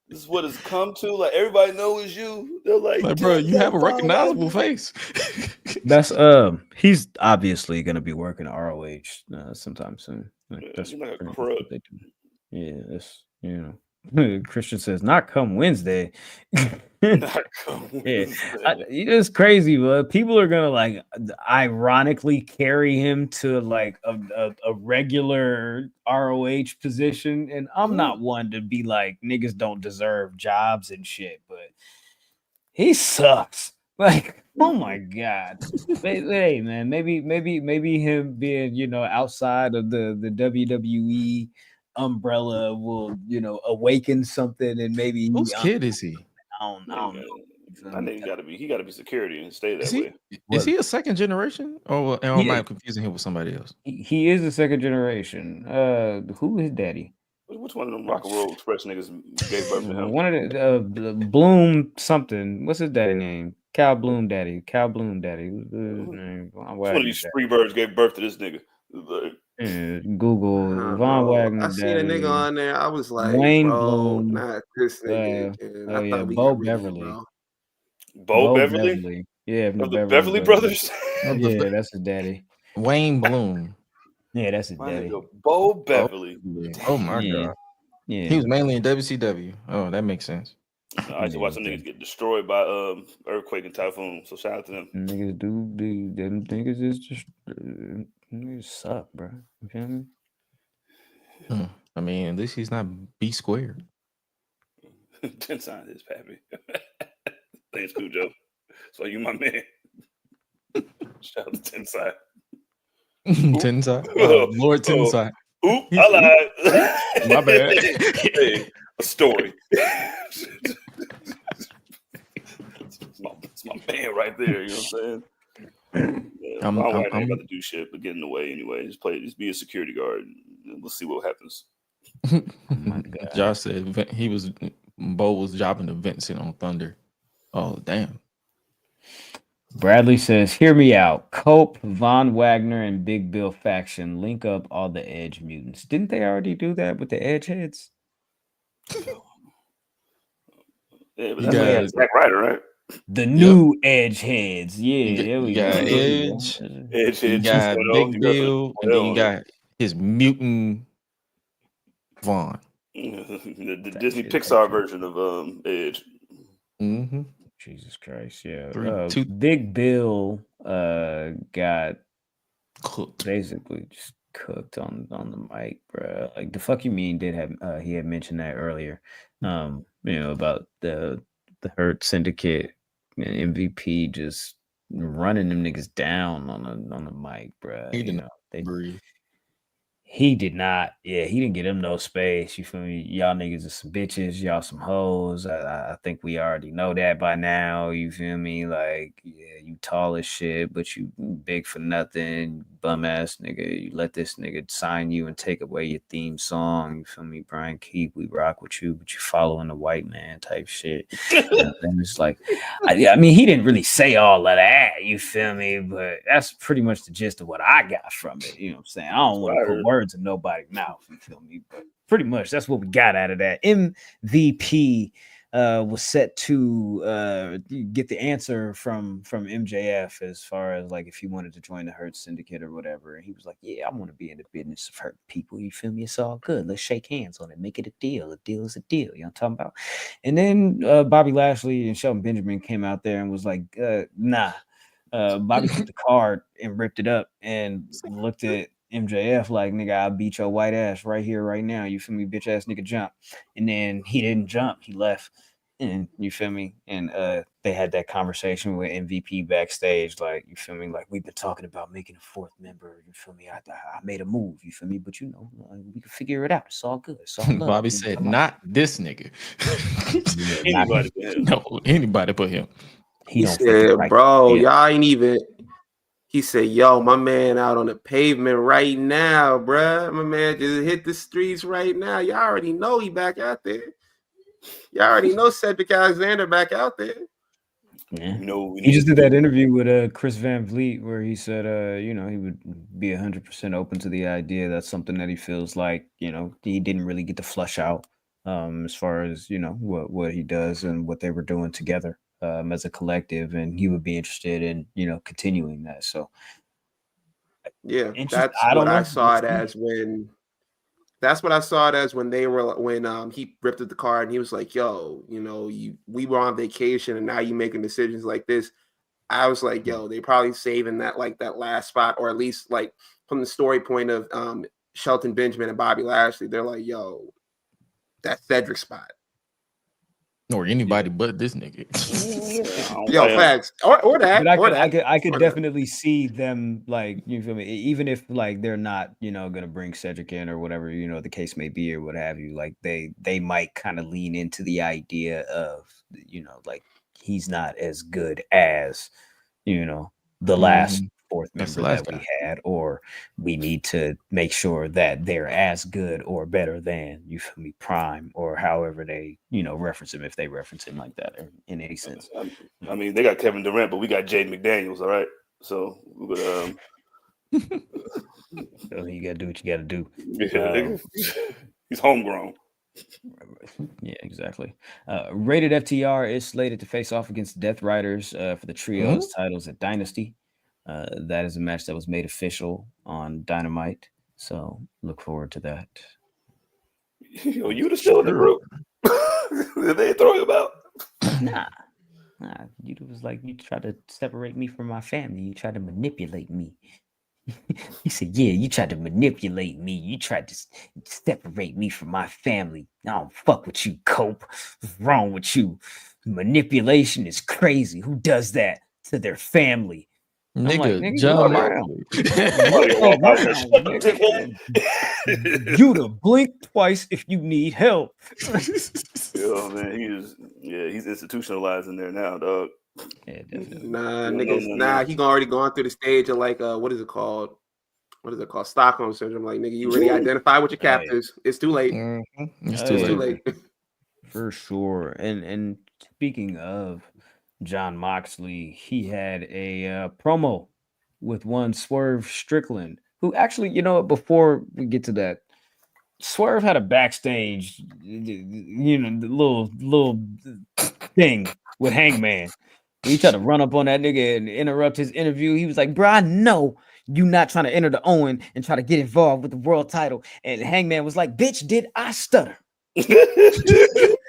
This is what it's come to. Like everybody knows you. They're like, bro, you have a Von recognizable Wagner. face. That's he's obviously gonna be working ROH sometime soon. Like, that's He's like a pretty much crook. what they do. Yeah, that's Christian says not come Wednesday. Not come Yeah, Wednesday. it's crazy, but people are gonna like ironically carry him to like a regular ROH position, and I'm not one to be like niggas don't deserve jobs and shit, but he sucks. Like, oh my god, hey man, maybe him being outside of the WWE umbrella will awaken something, and maybe Whose kid is he? I don't know. I think he gotta be security and stay that Is way. he a second generation, or am I confusing him with somebody else? He is a second generation. Who is daddy? Which one of them Rock and Roll Express niggas gave birth to him? One of the Bloom something. What's his daddy name? Cal Bloom daddy. Cal Bloom daddy. What's his name? One of these free birds gave birth to this nigga. Google Von Wagner. I seen a nigga on there. I was like, Wayne bro, Bloom. not this nigga. Oh yeah, Bo Beverly. Bo Beverly? Yeah, of the Beverly Brothers. Yeah, that's his daddy. Wayne Bloom. Yeah, that's it, My daddy. nigga Bo Beverly. Oh my Yeah. god. Yeah. He was mainly in WCW. Oh, that makes sense. I used to watch some niggas get destroyed by earthquake and typhoon. So shout out to them. Niggas them niggas is just niggas suck, bro. You feel me? I mean, at least he's not B squared. Tensai is pappy. Thanks, Cujo. So you my man. Shout out to Tensai. Tensai. Lord Tensai. Oop, I lied. My bad. Hey, a story. It's my man right there. You know what I'm saying? Yeah, I'm about to do shit, but get in the way anyway. Just be a security guard, and we'll see what happens. Oh my God. Josh said Bo was jobbing to Vincent on Thunder. Oh damn. Bradley says, "Hear me out. Cope, Von Wagner, and Big Bill faction link up all the Edge mutants. Didn't they already do that with the Edge heads? Yeah, but that's Zack Ryder, right? The new Edge heads. Yeah, there we go. Edge. You got Big Bill, and then you got his mutant Vaughn. The Disney Pixar version of Edge. Mm-hmm. Jesus Christ, yeah. Two. Big Bill got Cooked. basically just cooked on the mic, bro. Like the fuck you mean he had mentioned that earlier. You know, about the Hurt Syndicate and MVP just running them niggas down on the mic, bro. He didn't breathe. He did not. Yeah, he didn't get him no space. You feel me? Y'all niggas are some bitches. Y'all some hoes. I think we already know that by now. You feel me? Like, yeah, you tall as shit, but you big for nothing. Bum ass nigga. You let this nigga sign you and take away your theme song. You feel me? Brian Keith, we rock with you, but you following the white man type shit. And it's like, I mean, he didn't really say all of that. You feel me? But that's pretty much the gist of what I got from it. You know what I'm saying? I don't want to put words in nobody's mouth, you feel me? But pretty much that's what we got out of that. MVP was set to get the answer from MJF as far as like if he wanted to join the Hurt Syndicate or whatever. And he was like, yeah, I want to be in the business of hurting people. You feel me? It's all good. Let's shake hands on it. Make it a deal. A deal is a deal. You know what I'm talking about? And then Bobby Lashley and Shelton Benjamin came out there and was like, nah. Bobby took the card and ripped it up and looked at MJF like, nigga, I'll beat your white ass right here, right now. You feel me? Bitch ass nigga jump. And then he didn't jump. He left. And you feel me? And they had that conversation with MVP backstage. Like, you feel me? Like, we've been talking about making a fourth member. You feel me? I made a move. You feel me? But, you know, we can figure it out. It's all good. It's all love. Bobby said, not this nigga. Anybody but him. No, anybody but him. He said, bro, y'all ain't even. He said, yo, my man out on the pavement right now, bruh. My man just hit the streets right now. Y'all already know he back out there. Y'all already know Cedric Alexander back out there. Yeah. You know, he just did that interview with Chris Van Vliet where he said, you know, he would be 100% open to the idea. That's something that he feels like, you know, he didn't really get to flush out as far as, you know, what he does and what they were doing together. As a collective, and he would be interested in, you know, continuing that. So, yeah, that's what I saw it as when. That's what I saw it as when they were when he ripped at the card and he was like, "Yo, you know, we were on vacation and now you making decisions like this." I was like, "Yo, they probably saving that like that last spot, or at least like from the story point of Shelton Benjamin and Bobby Lashley. They're like, yo, that's Cedric's spot." Or anybody but this nigga. Yo, facts. Or that. But I could definitely see them, like, you feel me? Even if like they're not, you know, gonna bring Cedric in or whatever, you know, the case may be or what have you. Like they might kind of lean into the idea of, you know, like he's not as good as, you know, the last fourth member that we had, or we need to make sure that they're as good or better than, you feel me, Prime, or however they, you know, reference him, if they reference him like that in any sense. I mean, they got Kevin Durant, but we got Jade McDaniels, all right? So we would so you gotta do what you gotta do. He's homegrown. Yeah, exactly. Rated FTR is slated to face off against Death Riders for the trios titles at Dynasty. That is a match that was made official on Dynamite. So look forward to that. Yo, you still in the group? Did they throw him out? Nah. You was like, you tried to separate me from my family. You tried to manipulate me. He said, yeah, you tried to manipulate me. You tried to separate me from my family. I don't fuck with you, Cope. What's wrong with you? Manipulation is crazy. Who does that to their family? Nigga, John Moxley. You to blink twice if you need help. Yo, man, he's institutionalized in there now, dog. Yeah, definitely. Nah, he already gone through the stage of like what is it called? Stockholm syndrome. Like, nigga, you already identify with your captors. It's too late. It's too late. For sure. And speaking of John Moxley, he had a promo with one Swerve Strickland, who actually, you know what, before we get to that, Swerve had a backstage, you know, the little thing with Hangman. He tried to run up on that nigga and interrupt his interview. He was like, bro, I know you not trying to enter the Owen and try to get involved with the world title. And Hangman was like, bitch, did I stutter?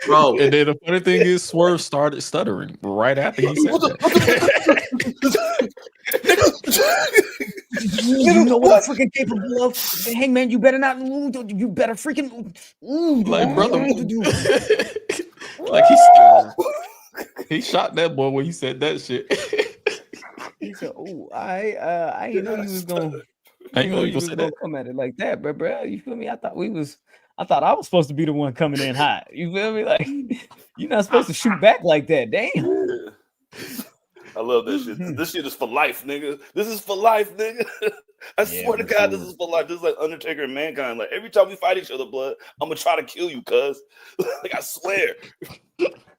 Bro. And then the funny thing is, Swerve started stuttering right after he said that. You know what I'm freaking capable of, Hangman. You better not. You better freaking. Like, brother, like he shot that boy when he said that shit. He said, "Oh, I didn't know you was gonna. I ain't know you was gonna come at it like that, bro. You feel me? I thought I was supposed to be the one coming in hot. You feel me? Like, you're not supposed to shoot back like that. Damn." I love that shit. This shit is for life, nigga. This is for life, nigga. I swear to God, this is for life. This is like Undertaker and Mankind. Like, every time we fight each other, blood, I'm gonna try to kill you, cuz. Like, I swear.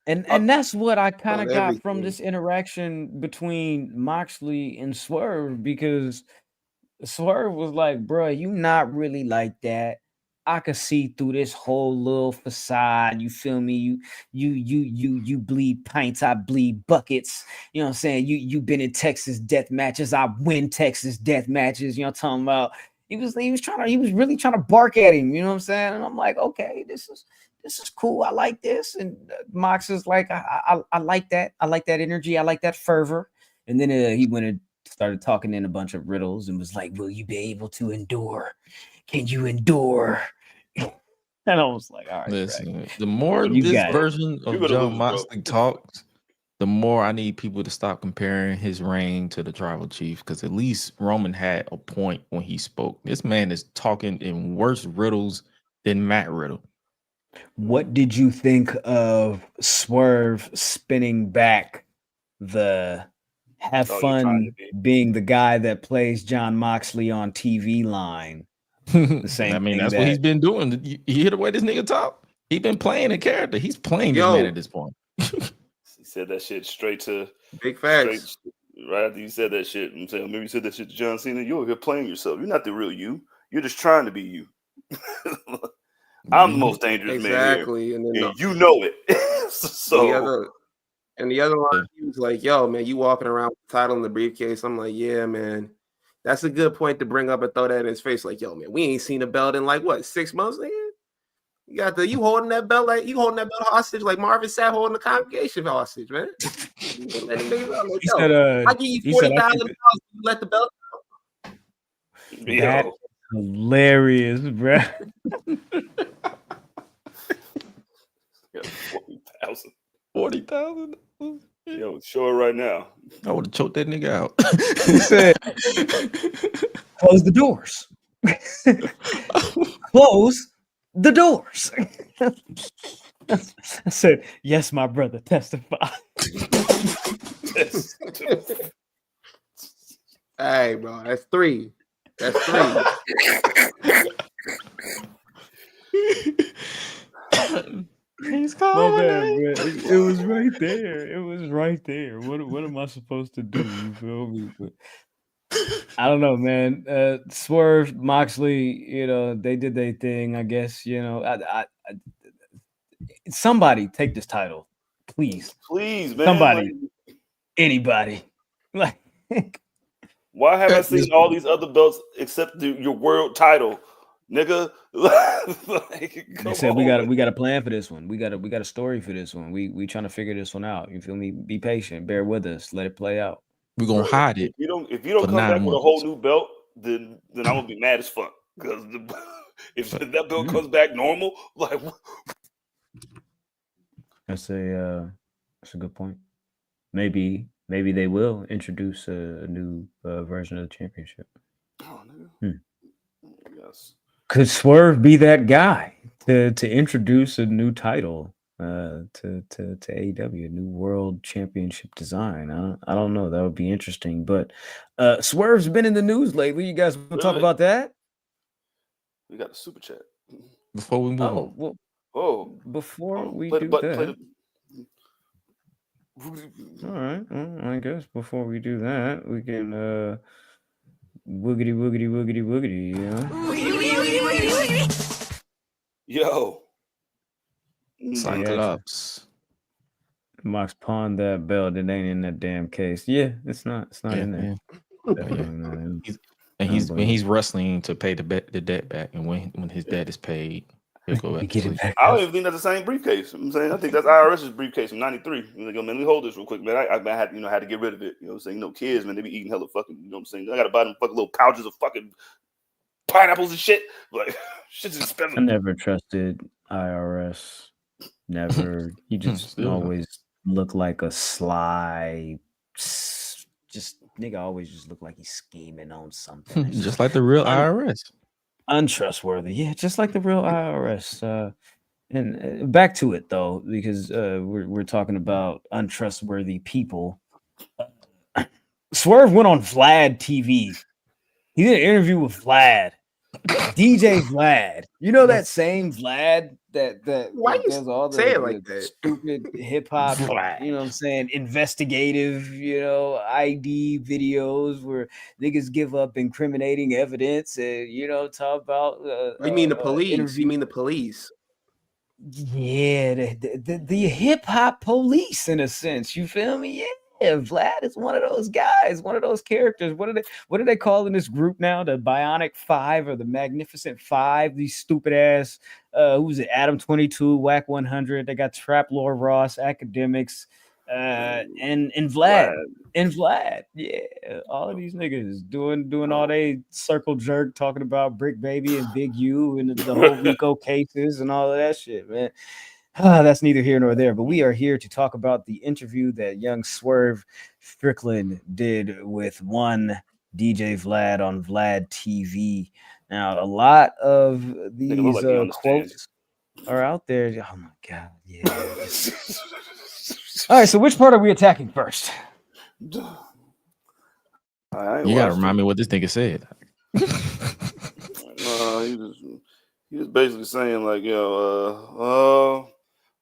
And that's what I kind of got from this interaction between Moxley and Swerve, because Swerve was like, bro, you not really like that. I could see through this whole little facade. You feel me? You bleed pints, I bleed buckets. You know what I'm saying? You been in Texas death matches. I win Texas death matches. You know what I'm talking about? He was really trying to bark at him. You know what I'm saying? And I'm like, okay, this is cool. I like this. And Mox is like, I like that. I like that energy. I like that fervor. And then he went and started talking in a bunch of riddles and was like, will you be able to endure? Can you endure? And I was like, all right. Listen, right. The more this version of John Moxley talks, the more I need people to stop comparing his reign to the Tribal Chief, because at least Roman had a point when he spoke. This man is talking in worse riddles than Matt Riddle. What did you think of Swerve spinning back the have fun being the guy that plays John Moxley on TV line? The same. I mean, that's what he's been doing. You hear the way this nigga talk? He been playing a character. He's playing this man at this point. He said that shit straight to big facts. Right after you said that shit, I'm saying, maybe you said that shit to John Cena. You're over here playing yourself. You're not the real you. You're just trying to be you. I'm the most dangerous man here, and you know it. So the other line, he was like, "Yo, man, you walking around with the title in the briefcase." I'm like, "Yeah, man, that's a good point to bring up and throw that in his face." Like, "Yo, man, we ain't seen a belt in like what 6 months, nigga. You holding that belt hostage like Marvin Sapp holding the congregation hostage, man." He said, "I give you $40,000. Let the belt go." That's hilarious, bro. 40,000. Yo, show it right now. I would have choked that nigga out. He said, "Close the doors." Close the doors. I said, "Yes, my brother, testify." Hey, bro, that's three. That's three. He's calling it was right there. It was right there. What am I supposed to do? You feel me? But I don't know, man. Swerve, Moxley, you know, they did their thing. I guess, you know, somebody take this title, please, man. Somebody, anybody, like. Why have I seen all these other belts except your world title, nigga? Like, They said we got a plan for this one. We got a story for this one. We trying to figure this one out. You feel me? Be patient. Bear with us. Let it play out. We're gonna hide it. If you don't come back with a whole new belt, then I'm gonna be mad as fuck. Because if that belt comes back normal, like that's a good point. Maybe they will introduce a new version of the championship. Oh, nigga. Yes. Could Swerve be that guy to introduce a new title to AEW, a new world championship design? I don't know. That would be interesting. But Swerve's been in the news lately. You guys want to talk about that? We got a super chat before we move on. Well, before we do that. All right. Well, I guess before we do that, we can woogity woogity woogity woogity, Yo. Cyclops. Mox pawned that belt. It ain't in that damn case. Yeah, it's not in there. And he's wrestling to pay the debt back, and when his debt is paid, he'll go back. I don't even think that's the same briefcase. I'm saying I think that's IRS's briefcase from '93. Like, man, let me hold this real quick, man. I had to get rid of it. You know what I'm saying? Kids, man, they be eating hella fucking. You know what I'm saying? I gotta buy them fucking little pouches of fucking pineapples and shit. Like shit's expensive. I never trusted IRS. Never. He just always looked like a sly. Nigga always just looked like he's scheming on something. Just like the real IRS. Untrustworthy. Yeah, just like the real IRS. And back to it though, because we're talking about untrustworthy people. Swerve went on Vlad TV. He did an interview with Vlad. DJ Vlad. You know that same Vlad that why does you all say the, it like the that? stupid hip hop, you know what I'm saying, investigative, ID videos where niggas give up incriminating evidence and talk about You mean the police? interview. You mean the police? Yeah, the hip hop police in a sense. You feel me? Yeah. Vlad is one of those guys, one of those characters. What are they calling this group now? The Bionic Five or the Magnificent Five? These stupid ass who's it? Adam 22, Whack 100. They got Trap Lord Ross, Academics, and Vlad. And Vlad. Yeah. All of these niggas doing all they circle jerk, talking about Brick Baby and Big U and the whole Rico cases and all of that shit, man. That's neither here nor there, but we are here to talk about the interview that young Swerve Strickland did with one DJ Vlad on Vlad TV. Now, a lot of these quotes are out there. Oh my God. Yeah. All right. So which part are we attacking first? You got to remind me what this nigga said. He was basically saying like,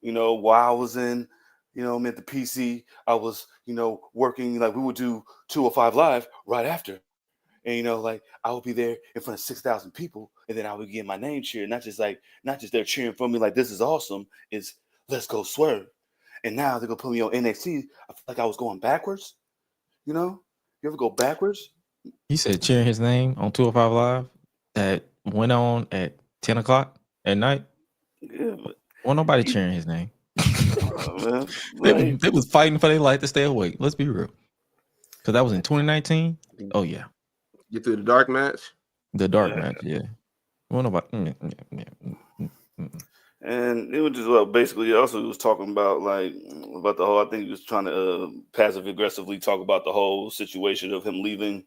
while I was in, at the PC, I was, working, like we would do 205 Live right after. And, I would be there in front of 6,000 people. And then I would get my name cheered. Not just they're cheering for me like, this is awesome. It's let's go Swerve. And now they're going to put me on NXT. I feel like I was going backwards. You ever go backwards? He said cheering his name on 205 Live that went on at 10 o'clock at night. Yeah, but nobody cheering his name. Man, they was fighting for their life to stay awake. Let's be real. Because that was in 2019. Oh, yeah. Get through the dark match? The dark match, yeah. Nobody. And it was just basically also he was talking about about the whole, I think he was trying to passive aggressively talk about the whole situation of him leaving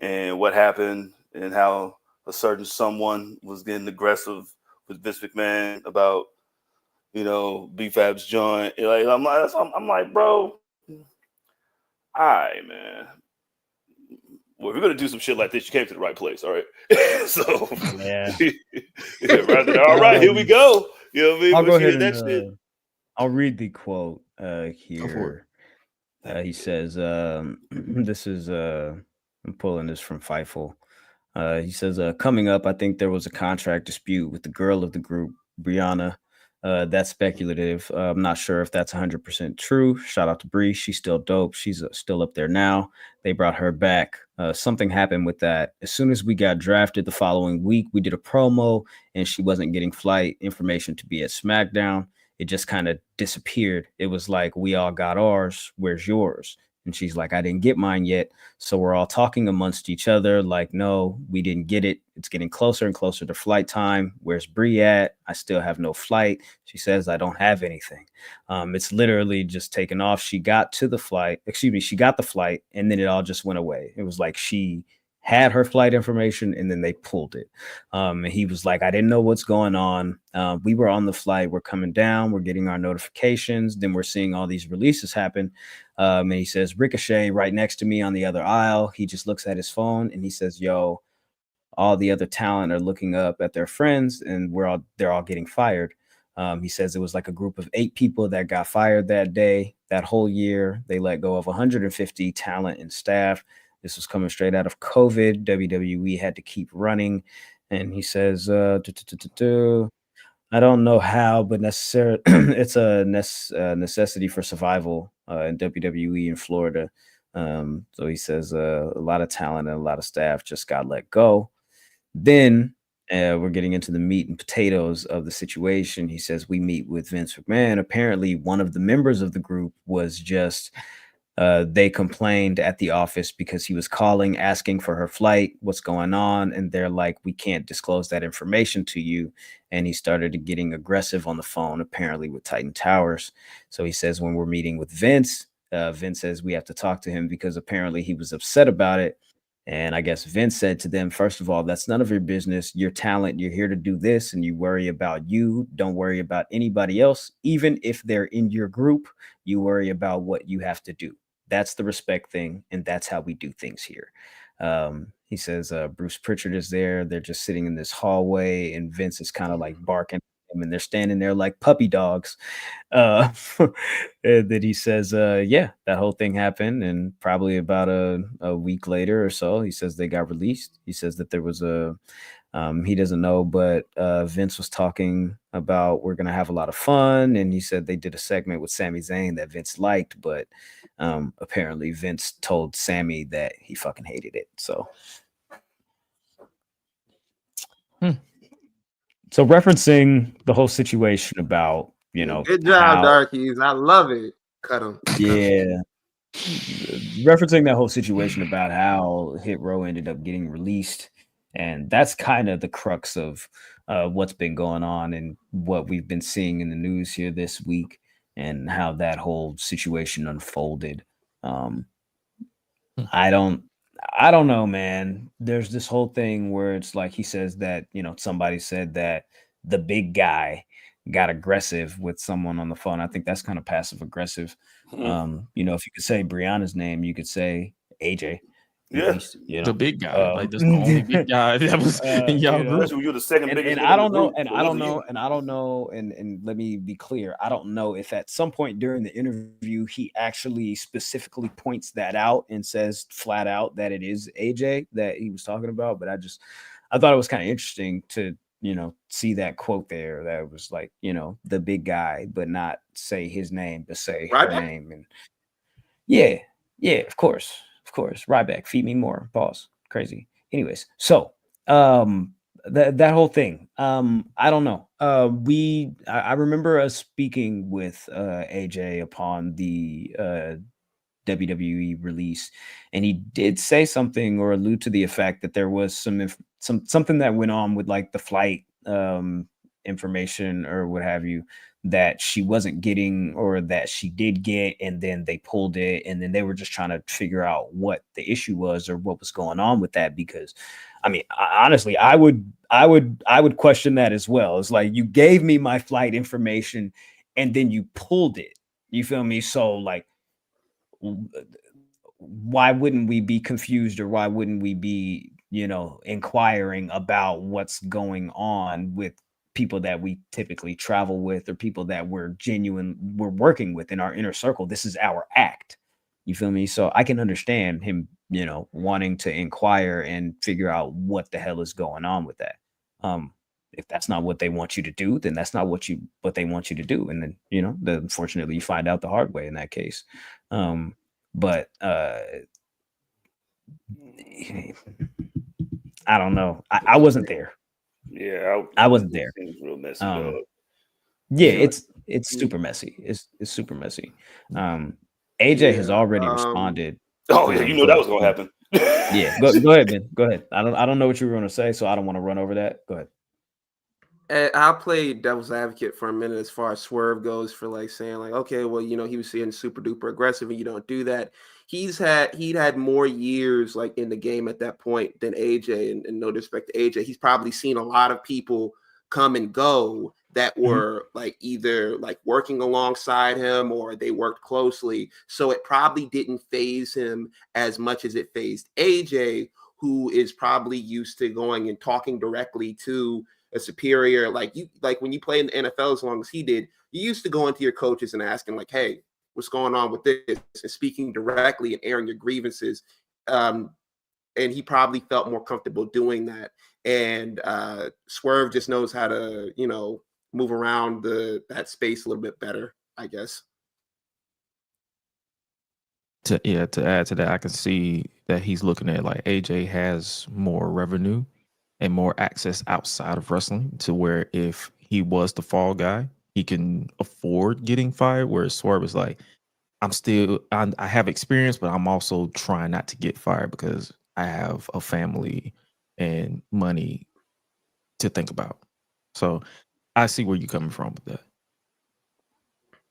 and what happened and how a certain someone was getting aggressive with Vince McMahon about, B-Fab's joint. I'm like, bro, all right, man. Well, if you're gonna do some shit like this, you came to the right place, all right? So yeah. All right, here we go. You know what I mean? I'll go ahead and I'll read the quote here. He says, this is I'm pulling this from Fightful. He says, coming up, I think there was a contract dispute with the girl of the group, Brianna. That's speculative. I'm not sure if that's 100% true. Shout out to Bree. She's still dope. She's still up there now. They brought her back. Something happened with that. As soon as we got drafted the following week, we did a promo and she wasn't getting flight information to be at SmackDown. It just kind of disappeared. It was like, we all got ours. Where's yours? And she's like, I didn't get mine yet. So we're all talking amongst each other like, no, we didn't get it. It's getting closer and closer to flight time. Where's Bree at? I still have no flight. She says, I don't have anything. It's literally just taken off. She got to the flight. Excuse me. She got the flight and then it all just went away. It was like she had her flight information and then they pulled it. And he was like, I didn't know what's going on. We were on the flight. We're coming down. We're getting our notifications. Then we're seeing all these releases happen. And he says, Ricochet right next to me on the other aisle. He just looks at his phone and he says, yo, all the other talent are looking up at their friends and they're all getting fired. He says it was like a group of 8 people that got fired that day. That whole year, they let go of 150 talent and staff. This was coming straight out of COVID. WWE had to keep running. And he says, I don't know how, but it's a necessity for survival in WWE in Florida. So he says a lot of talent and a lot of staff just got let go. Then we're getting into the meat and potatoes of the situation. He says we meet with Vince McMahon. Apparently, one of the members of the group was just they complained at the office because he was calling, asking for her flight, what's going on. And they're like, we can't disclose that information to you. And he started getting aggressive on the phone, apparently with Titan Towers. So he says when we're meeting with Vince, Vince says we have to talk to him because apparently he was upset about it. And I guess Vince said to them, first of all, that's none of your business. Your talent, you're here to do this and you worry about you. Don't worry about anybody else. Even if they're in your group, you worry about what you have to do. That's the respect thing. And that's how we do things here. He says Bruce Pritchard is there. They're just sitting in this hallway and Vince is kind of like barking at him and they're standing there like puppy dogs. And then he says, yeah, that whole thing happened. And probably about a week later or so, he says they got released. He says that there was he doesn't know, but Vince was talking about we're going to have a lot of fun. And he said they did a segment with Sami Zayn that Vince liked, but apparently Vince told Sami that he fucking hated it. So, so referencing the whole situation about, you know, good job, Darkies. I love it. Cut him. Yeah. Referencing that whole situation about how Hit Row ended up getting released. And that's kind of the crux of what's been going on and what we've been seeing in the news here this week and how that whole situation unfolded. I don't know, man. There's this whole thing where it's like he says that, you know, somebody said that the big guy got aggressive with someone on the phone. I think that's kind of passive aggressive. You know, if you could say Brianna's name, you could say AJ. Yeah, least, you know? The big guy, like that's the only big guy that was in y'all group. You're the second biggest. And I don't know, and let me be clear. I don't know if at some point during the interview he actually specifically points that out and says flat out that it is AJ that he was talking about. But I thought it was kind of interesting to, you know, see that quote there that was like, you know, the big guy, but not say his name, but say her name. And yeah, of course. Ryback, feed me more. Pause. Crazy. Anyways, so that whole thing. I don't know. I remember us speaking with AJ upon the WWE release, and he did say something or allude to the effect that there was something that went on with like the flight information or what have you that she wasn't getting or that she did get, and then they pulled it, and then they were just trying to figure out what the issue was or what was going on with that. Because I mean, honestly, I would question that as well. It's like you gave me my flight information and then you pulled it. You feel me? So like, why wouldn't we be confused, or why wouldn't we be, you know, inquiring about what's going on with people that we typically travel with or people that we're working with in our inner circle? This is our act. You feel me? So I can understand him, you know, wanting to inquire and figure out what the hell is going on with that. if that's not what they want you to do, then that's not what they want you to do. And then, unfortunately you find out the hard way in that case. But I don't know. I wasn't there. Yeah, I wasn't there. It was real messy, dog. Yeah, it's super messy. It's super messy. AJ has already responded. Oh yeah, you know that was gonna happen. Yeah, go ahead, Ben. Go ahead. I don't know what you were going to say, so I don't want to run over that. Go ahead. I'll play devil's advocate for a minute as far as Swerve goes, for like saying like, okay, well, he was saying super duper aggressive and you don't do that. He'd had more years like in the game at that point than AJ, and no disrespect to AJ, he's probably seen a lot of people come and go that were like either like working alongside him or they worked closely. So it probably didn't phase him as much as it phased AJ, who is probably used to going and talking directly to a superior. Like when you play in the NFL as long as he did, you used to go into your coaches and asking like, hey, what's going on with this, and speaking directly and airing your grievances. And he probably felt more comfortable doing that. And Swerve just knows how to, move around that space a little bit better, I guess. To add to that, I can see that he's looking at like AJ has more revenue and more access outside of wrestling, to where if he was the fall guy, he can afford getting fired. Whereas Swerve is like, I have experience, but I'm also trying not to get fired because I have a family and money to think about. So I see where you're coming from with that.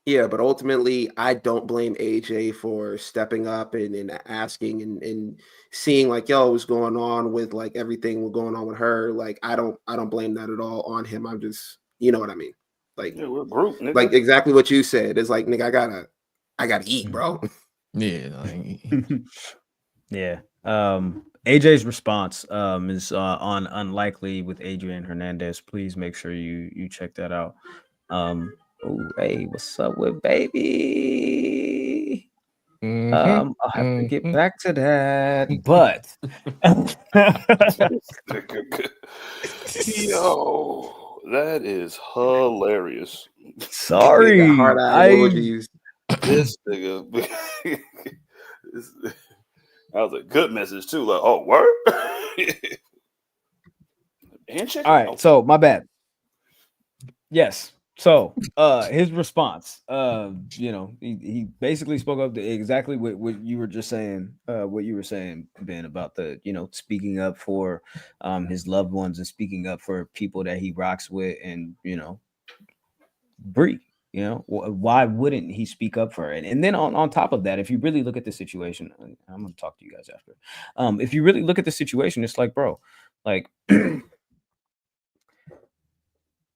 Yeah, but ultimately, I don't blame AJ for stepping up and asking and seeing like, yo, what's going on with like everything going on with her. Like, I don't blame that at all on him. I'm just, you know what I mean? Like, yeah, we're a group, nigga. Like exactly what you said. It's like, nigga, I gotta eat, bro. Yeah. Yeah. AJ's response is on Unlikely with Adrian Hernandez. Please make sure you check that out. Hey, what's up with baby? I'll have to get back to that, but yo, that is hilarious. Sorry, emojis. This nigga. That was a good message too. Like, oh, word. Handshake. All right, so my bad. Yes. So his response, he basically spoke up to exactly what you were just saying, what you were saying, Ben, about the, speaking up for his loved ones and speaking up for people that he rocks with, and, Brie, why wouldn't he speak up for it? And then on top of that, if you really look at the situation, I'm going to talk to you guys after. If you really look at the situation, it's like, bro, like,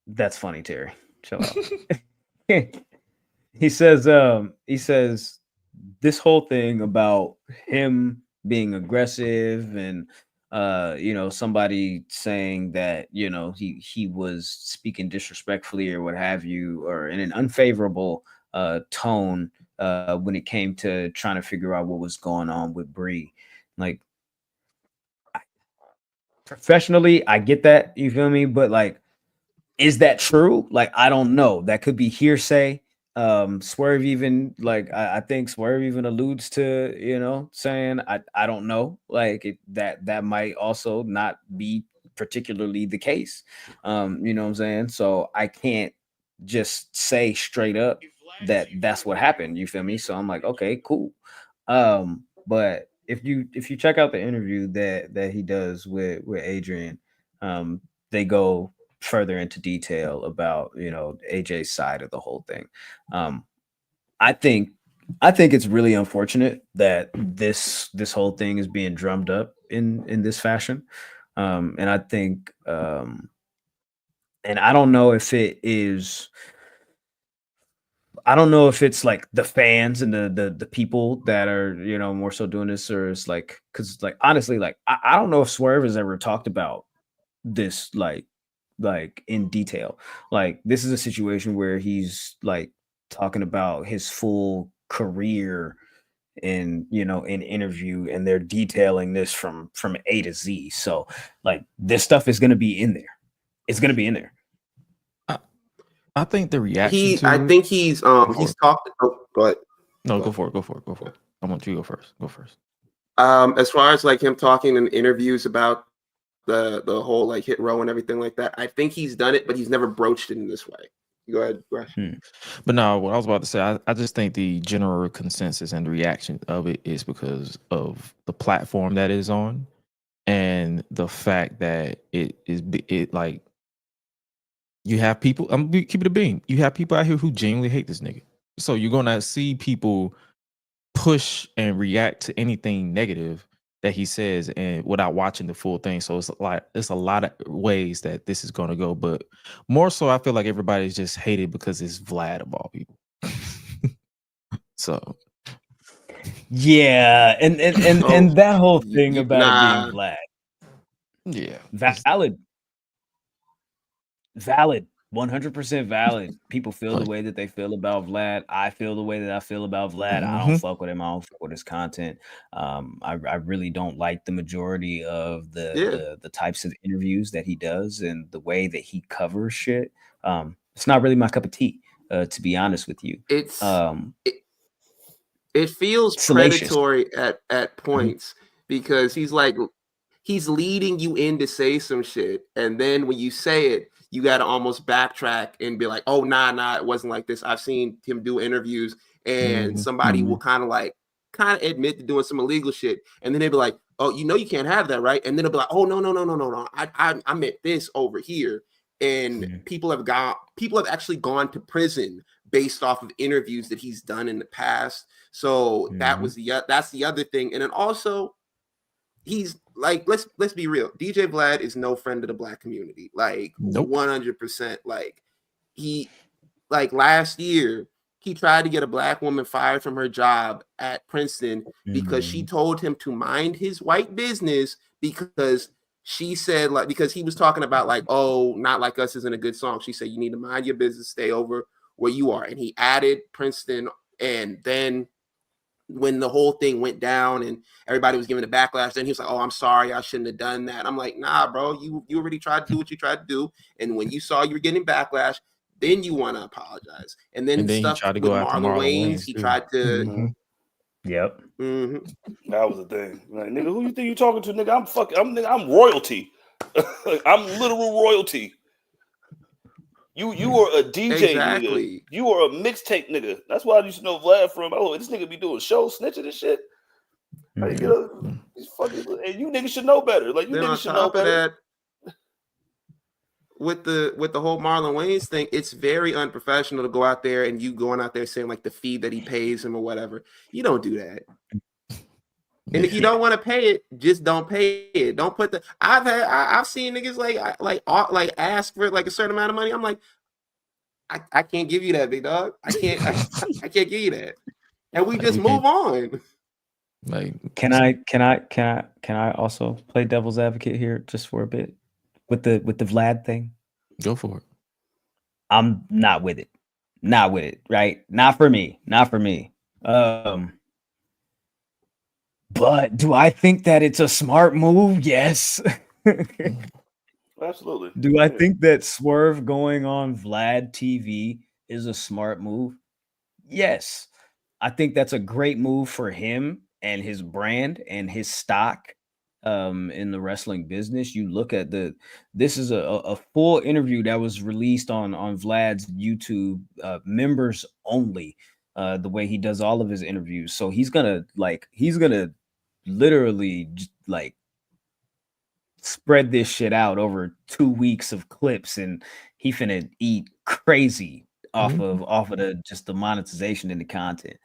that's funny, Terry. Chill out. He says this whole thing about him being aggressive and somebody saying that he was speaking disrespectfully or what have you, or in an unfavorable tone when it came to trying to figure out what was going on with Brie. Like, professionally, I get that, you feel me, but like, is that true? Like, I don't know. That could be hearsay. Swerve even, like, I think Swerve even alludes to, saying, I don't know. Like, that might also not be particularly the case. You know what I'm saying? So I can't just say straight up that that's what happened. You feel me? So I'm like, okay, cool. But if you check out the interview that he does with Adrian, they go further into detail about AJ's side of the whole thing. I think it's really unfortunate that this whole thing is being drummed up in this fashion, and I think and I don't know if it is. I don't know if it's like the fans and the people that are more so doing this, or it's like, because like honestly, like I don't know if Swerve has ever talked about this like in detail. Like, this is a situation where he's like talking about his full career in in interview, and they're detailing this from A to Z. So like, this stuff is going to be in there. it's gonna be in there. I think the reaction. He's talked. Oh, but no, go for it. I want you to go first. As far as like him talking in interviews about the whole like hit row and everything like that, I think he's done it, but he's never broached it in this way. Go ahead, Rush. But no, what I was about to say, I just think the general consensus and the reaction of it is because of the platform that is on, and the fact that it like you have people. I'm gonna keep it a beam. You have people out here who genuinely hate this nigga. So you're gonna see people push and react to anything negative that he says, and without watching the full thing. So it's a lot of ways that this is gonna go. But more so, I feel like everybody's just hated because it's Vlad of all people. So yeah, and that whole thing about it being Vlad. Yeah, valid, 100% valid. People feel the way that they feel about Vlad. I feel the way that I feel about Vlad. I don't fuck with him. I don't fuck with his content. I really don't like the majority of the types of interviews that he does and the way that he covers shit. It's not really my cup of tea, to be honest with you. It feels predatory at points because he's leading you in to say some shit, and then when you say it, you got to almost backtrack and be like, oh, nah, it wasn't like this. I've seen him do interviews and somebody will kind of admit to doing some illegal shit. And then they'll be like, oh, you can't have that, right? And then they'll be like, oh, no. I meant this over here. And people have actually gone to prison based off of interviews that he's done in the past. So that's the other thing. And then also, he's like, let's be real. DJ Vlad is no friend of the black community. Like 100%. Like last year, he tried to get a black woman fired from her job at Princeton because she told him to mind his white business because she said because he was talking about like, oh, Not Like Us isn't a good song. She said, you need to mind your business, stay over where you are. And he added Princeton, and then when the whole thing went down and everybody was giving a backlash, then he was like, oh, I'm sorry, I shouldn't have done that. I'm like, nah, bro, you already tried to do what you tried to do. And when you saw you were getting backlash, then you want to apologize. And then stuff he tried to with go after Marlon Wayans, he tried to. Yep. That was the thing. Like, nigga, who you think you talking to? Nigga, I'm royalty. I'm literal royalty. You are a DJ, nigga. You are a mixtape, nigga. That's why I used to know Vlad from. Oh, this nigga be doing shows, snitching and shit. How you get these fucking, and you niggas should know better. Like you niggas should know better. With the whole Marlon Wayans thing, it's very unprofessional to go out there and you going out there saying like the fee that he pays him or whatever. You don't do that. And if you don't want to pay it, just don't pay it. Don't put the. I've seen niggas like ask for like a certain amount of money. I'm like, I can't give you that, big dog. I can't give you that. And we just move on. Like, can I also play devil's advocate here just for a bit with the Vlad thing? Go for it. I'm not with it. Right? Not for me. But do I think that it's a smart move? Yes. Absolutely. Do I think that Swerve going on Vlad TV is a smart move? Yes. I think that's a great move for him and his brand and his stock in the wrestling business. You look at this is a full interview that was released on Vlad's YouTube, members only, the way he does all of his interviews. So he's gonna literally like spread this shit out over 2 weeks of clips, and he finna eat crazy off of the monetization and the content.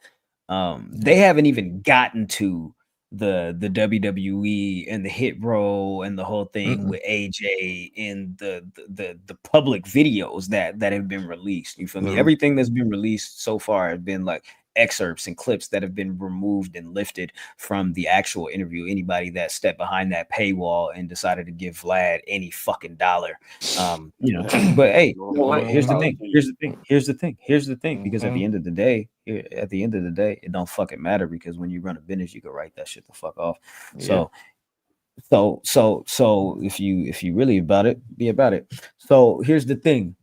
They haven't even gotten to the WWE and the hit row and the whole thing with AJ in the public videos that have been released. You feel me? Everything that's been released so far has been like excerpts and clips that have been removed and lifted from the actual interview. Anybody that stepped behind that paywall and decided to give Vlad any fucking dollar, but hey, here's the thing, because at the end of the day, it don't fucking matter, because when you run a business, you can write that shit the fuck off. So So if you really about it, be about it. So here's the thing.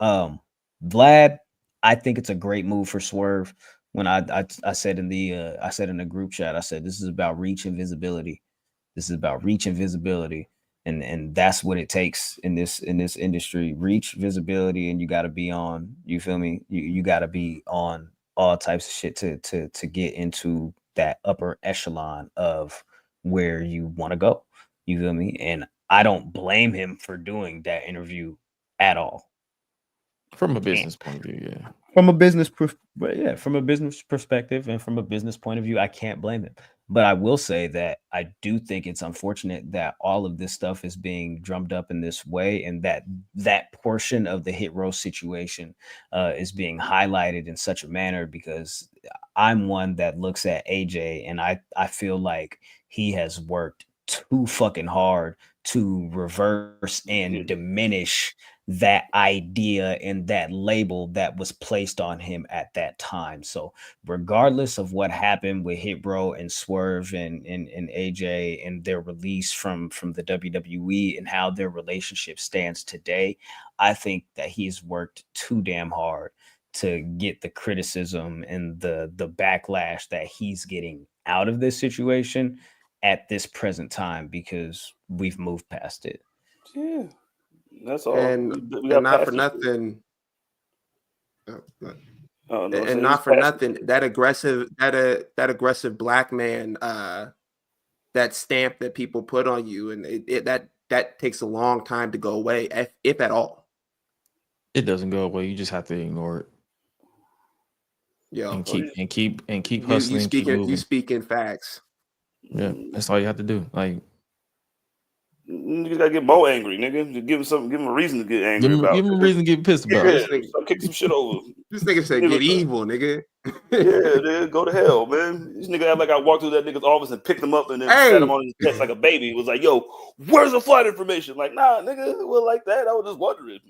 Vlad, I think it's a great move for Swerve. When I said in the group chat, I said this is about reach and visibility. This is about reach and visibility. And that's what it takes in this industry. Reach, visibility, and you gotta be on, you feel me? You gotta be on all types of shit to get into that upper echelon of where you want to go. You feel me? And I don't blame him for doing that interview at all. From a business point of view, yeah. From a business from a business perspective and from a business point of view, I can't blame him. But I will say that I do think it's unfortunate that all of this stuff is being drummed up in this way, and that portion of the Hit Row situation is being highlighted in such a manner, because I'm one that looks at AJ and I feel like he has worked too fucking hard to reverse and diminish that idea and that label that was placed on him at that time. So regardless of what happened with Hit Row and Swerve and AJ and their release from the WWE and how their relationship stands today, I think that he's worked too damn hard to get the criticism and the backlash that he's getting out of this situation at this present time, because we've moved past it. Yeah, that's all. And got not for past it. nothing. Oh, no, And not for nothing, that aggressive black man, that stamp that people put on you, and that takes a long time to go away, if at all. It doesn't go away. You just have to ignore it. Yo, and keep hustling. You speaking facts. Yeah, that's all you have to do. Like, niggas gotta get more angry, nigga. Just give him something. Give him a reason to get angry about. Give him a reason to get pissed about. Yeah, start kicking some shit over. This nigga said, "Get evil, nigga." Yeah, dude, go to hell, man. This nigga act like I walked through that nigga's office and picked him up and then sat him on his chest like a baby. It was like, "Yo, where's the flight information?" Like, nah, nigga, it was like that. I was just wondering.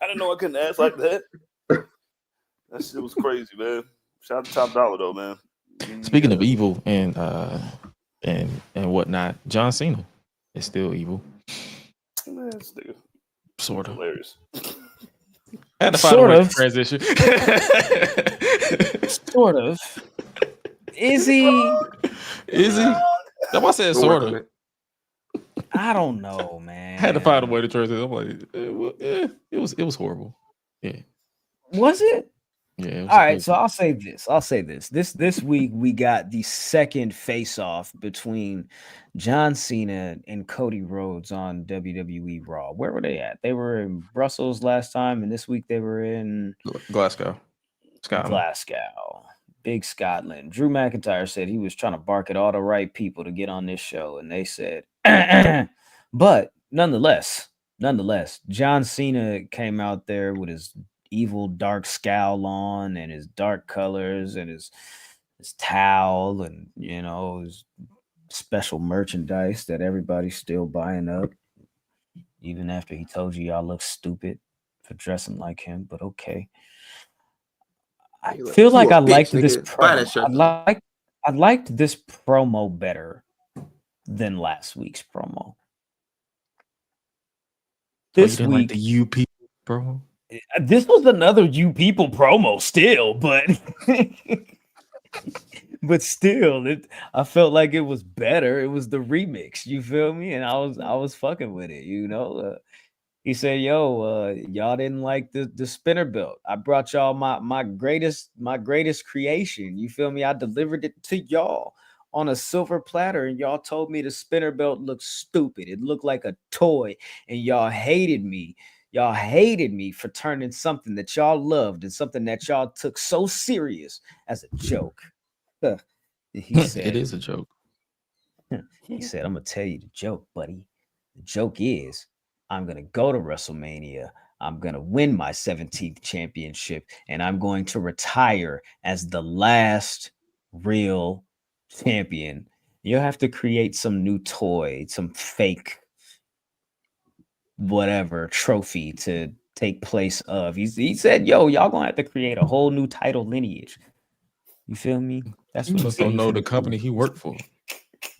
I didn't know I couldn't ask like that. That shit was crazy, man. Shout out to Top Dollar though, man. Speaking of evil and whatnot, John Cena is still evil. Man, this nigga sort of hilarious. I had to find a way to transition. Sort of. Is he? Is he? That's why I said sort of. I don't know, man. I had to find a way to transition. I'm like, it was horrible. Yeah. Was it? Yeah. All right, so I'll say this. This week we got the second face-off between John Cena and Cody Rhodes on WWE Raw. Where were they at? They were in Brussels last time, and this week they were in Glasgow. Scotland. Glasgow. Big Scotland. Drew McIntyre said he was trying to bark at all the right people to get on this show, and they said, but nonetheless, John Cena came out there with his evil dark scowl on and his dark colors and his towel and, you know, his special merchandise that everybody's still buying up, even after he told you y'all look stupid for dressing like him. But okay, I feel like I liked this promo. I liked this promo better than last week's promo. This week, like the you people promo. This was another you people promo still, but still, I felt like it was better. It was the remix, you feel me? And I was fucking with it, you know. He said, "Yo, y'all didn't like the spinner belt. I brought y'all my greatest creation. You feel me? I delivered it to y'all on a silver platter, and y'all told me the spinner belt looked stupid. It looked like a toy, and y'all hated me." Y'all hated me for turning something that y'all loved and something that y'all took so serious as a joke. He said, "It is a joke." He said, "I'm gonna tell you the joke, buddy. The joke is I'm gonna go to WrestleMania. I'm gonna win my 17th championship, and I'm going to retire as the last real champion. You'll have to create some new toy, some fake whatever trophy to take place of." He said, "Yo, y'all gonna have to create a whole new title lineage." You feel me? That's you what must don't know the company he worked for.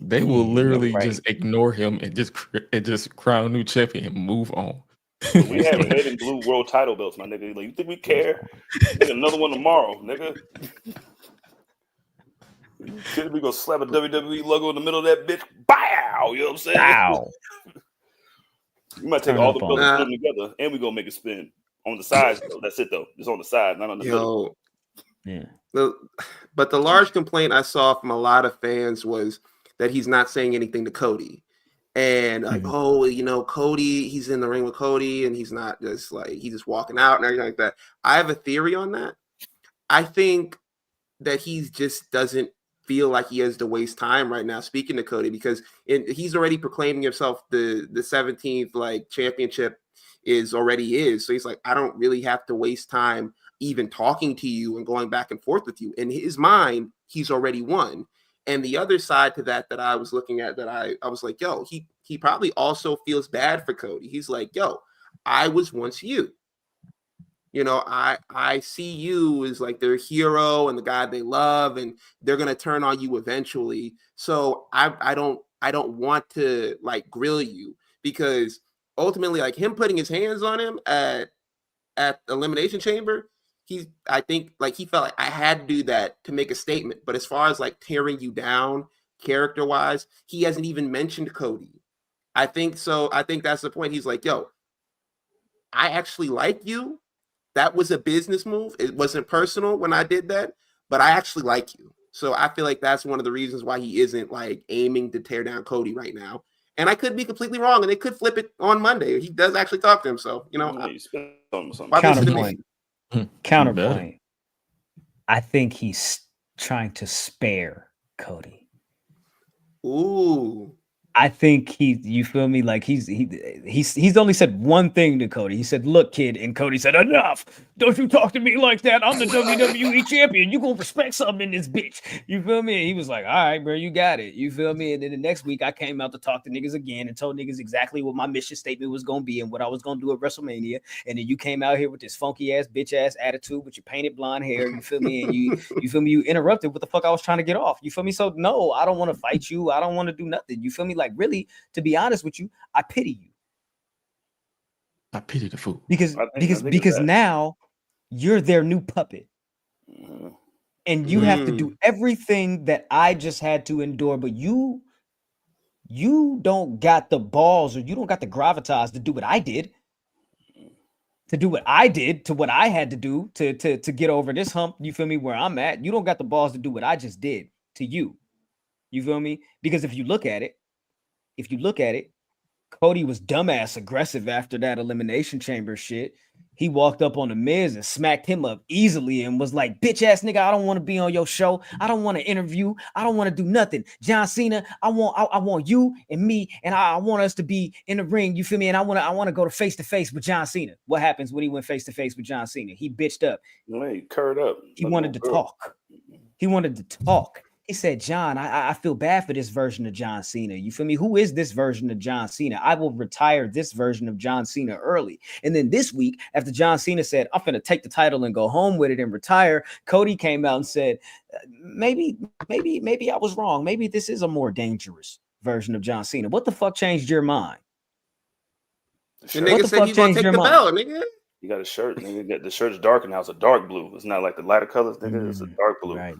They will literally right. just ignore him and just crown a new champion and move on. We have red and blue world title belts, my nigga. Like, you think we care? Nigga, another one tomorrow, nigga. You kidding me? Gonna slap a WWE logo in the middle of that bitch? Bow! You know what I'm saying? Wow. You might take Turn all up the on belts and put them together, and we gonna make it spin on the sides. Though. That's it, though. It's on the side, not on the middle. Yeah. But the large complaint I saw from a lot of fans was that he's not saying anything to Cody. And like, oh, you know, Cody, he's in the ring with Cody, and he's not just like, he's just walking out and everything like that. I have a theory on that. I think that he just doesn't feel like he has to waste time right now speaking to Cody, because he's already proclaiming himself the 17th like championship is already his. So he's like, I don't really have to waste time even talking to you and going back and forth with you. In his mind, he's already won. And the other side to that I was looking at, that I was like, yo, he probably also feels bad for Cody. He's like, yo, I was once you. You know, I see you as like their hero and the guy they love, and they're gonna turn on you eventually. So I don't want to like grill you, because ultimately, like, him putting his hands on him at Elimination Chamber, I think like he felt like I had to do that to make a statement. But as far as like tearing you down character wise, he hasn't even mentioned Cody. I think so. I think that's the point. He's like, yo, I actually like you. That was a business move. It wasn't personal when I did that, but I actually like you. So I feel like that's one of the reasons why he isn't like aiming to tear down Cody right now. And I could be completely wrong, and they could flip it on Monday. He does actually talk to him, so you know. Counterpoint. I think he's trying to spare Cody. Ooh. I think you feel me? Like he's only said one thing to Cody. He said, "Look, kid," and Cody said, "Enough! Don't you talk to me like that. I'm the WWE champion. You gonna respect something in this bitch." You feel me? And he was like, "All right, bro, you got it." You feel me? And then the next week, I came out to talk to niggas again and told niggas exactly what my mission statement was gonna be and what I was gonna do at WrestleMania. And then you came out here with this funky ass bitch ass attitude with your painted blonde hair. You feel me? And you feel me? You interrupted what the fuck I was trying to get off. You feel me? So no, I don't want to fight you. I don't want to do nothing. You feel me? Like, really, to be honest with you, I pity you. I pity the fool. Because now you're their new puppet. And you have to do everything that I just had to endure, but you don't got the balls, or you don't got the gravitas to do what I did. To do what I did, to what I had to do to get over this hump, you feel me, where I'm at. You don't got the balls to do what I just did to you. You feel me? Because if you look at it, Cody was dumbass aggressive after that Elimination Chamber shit. He walked up on the Miz and smacked him up easily and was like, "Bitch ass nigga, I don't want to be on your show. I don't want to interview. I don't want to do nothing. John Cena, I want you and me, and I want us to be in the ring. You feel me? And I want to go to face with John Cena." What happens when he went face to face with John Cena? He bitched up. He curled up. He wanted to talk. He said, "John, I feel bad for this version of John Cena." You feel me? Who is this version of John Cena? I will retire this version of John Cena early. And then this week, after John Cena said, "I'm finna take the title and go home with it and retire," Cody came out and said, maybe I was wrong. Maybe this is a more dangerous version of John Cena. What the fuck changed your mind? The nigga said he's gonna take the belt, nigga. You got a shirt, nigga. The shirt's dark and now it's a dark blue. It's not like the lighter colors, nigga. It's a dark blue. Right.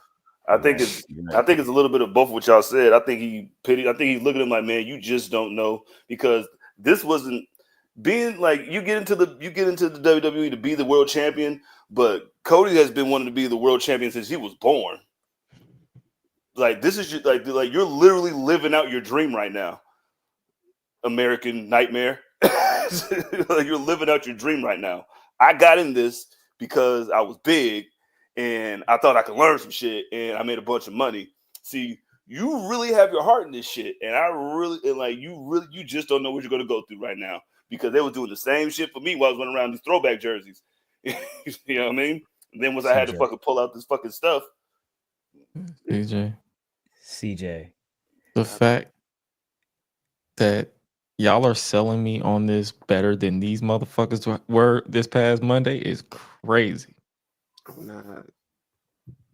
I think it's a little bit of both of what y'all said. I think he's looking at him like, man, you just don't know, because this wasn't being like you get into the WWE to be the world champion, but Cody has been wanting to be the world champion since he was born. Like, this is like you're literally living out your dream right now. American Nightmare. Like, you're living out your dream right now. I got in this because I was big and I thought I could learn some shit, and I made a bunch of money. See, you really have your heart in this shit, and you just don't know what you're gonna go through right now, because they were doing the same shit for me while I was running around these throwback jerseys. You know what I mean? And then once I had to fucking pull out this fucking stuff. CJ, the fact that y'all are selling me on this better than these motherfuckers were this past Monday is crazy.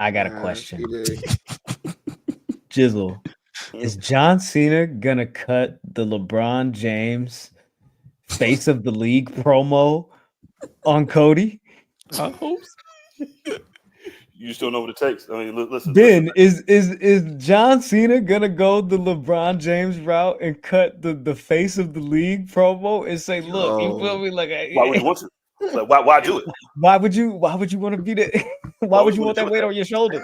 I got a question. Jizzle, Is John Cena gonna cut the LeBron James face of the league promo on Cody? I hope so. You just don't know what it takes. I mean, listen. Ben, is John Cena gonna go the LeBron James route and cut the face of the league promo and say, "Look, you feel me? Like, Why would you want to? Like, why do it? Why would you want to be the? Why would you want that weight on your shoulders?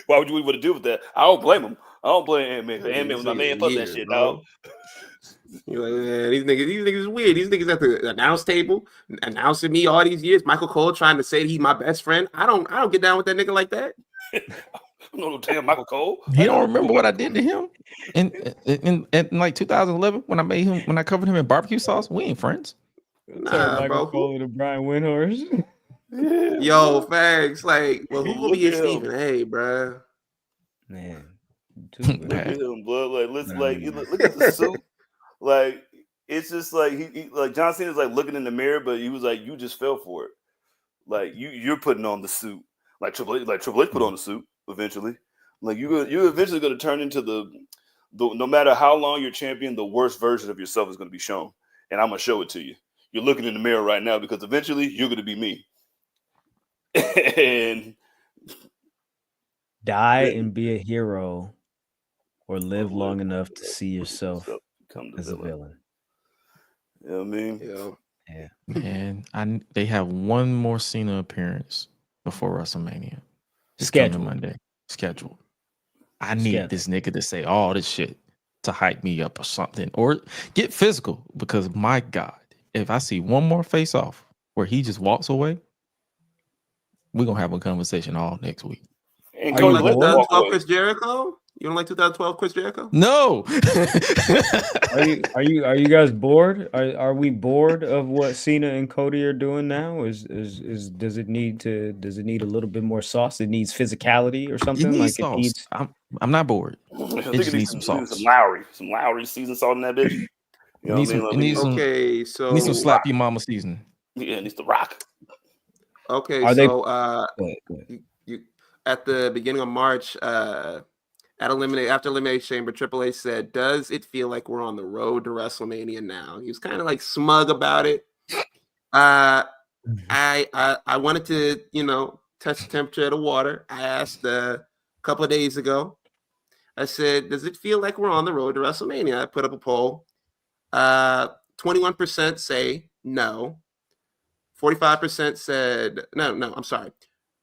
Why would you even want to deal with that? I don't blame him. I don't blame Ant-Man. Ant-Man was my man. Fuck that shit, dog. You're like, man, these niggas is weird. These niggas at the announce table announcing me all these years. Michael Cole trying to say he's my best friend. I don't get down with that nigga like that. No damn Michael Cole. He don't remember what I did to him in like 2011 when I covered him in barbecue sauce. We ain't friends. Nah, Michael bro. Cole to Brian Windhorse. Yo, facts. Like, well, who will be his Steven? Hey, bro. Man, Look at him, bro. Like, listen, like, look at the suit. Like, it's just like he like John Cena's like looking in the mirror, but he was like, you just fell for it. Like you're putting on the suit. Like Triple H put on the suit eventually. Like you're eventually gonna turn into the no matter how long you're champion, the worst version of yourself is gonna be shown. And I'm gonna show it to you. You're looking in the mirror right now because eventually you're gonna be me. And die and be a hero, or live long enough to see yourself as a villain. You know what I mean? Yeah. And they have one more Cena appearance before WrestleMania. Scheduled. Monday. Scheduled. I need this nigga to say all this shit to hype me up or something, or get physical. Because my God, if I see one more face off where he just walks away, we're gonna have a conversation all next week. And Are you Cody like Rhodes walk 2012 away. Chris Jericho? You don't like 2012 Chris Jericho? No. Are you guys bored? Are we bored of what Cena and Cody are doing now? Does it need a little bit more sauce? It needs physicality or something. It needs Like sauce. it needs. I'm not bored. I It think just it needs some sauce. some Lowry season salt in that bitch. You know what I mean? It needs some. Okay, so It needs some slap your mama season. Yeah, it needs to rock. okay, Are so Go ahead. you at the beginning of March, after Elimination Chamber, Triple H said, "Does it feel like we're on the road to WrestleMania now?" He was kind of like smug about it. I wanted to, touch the temperature of the water. I asked a couple of days ago. I said, "Does it feel like we're on the road to WrestleMania?" I put up a poll. 21% say no. 45% said no. I'm sorry.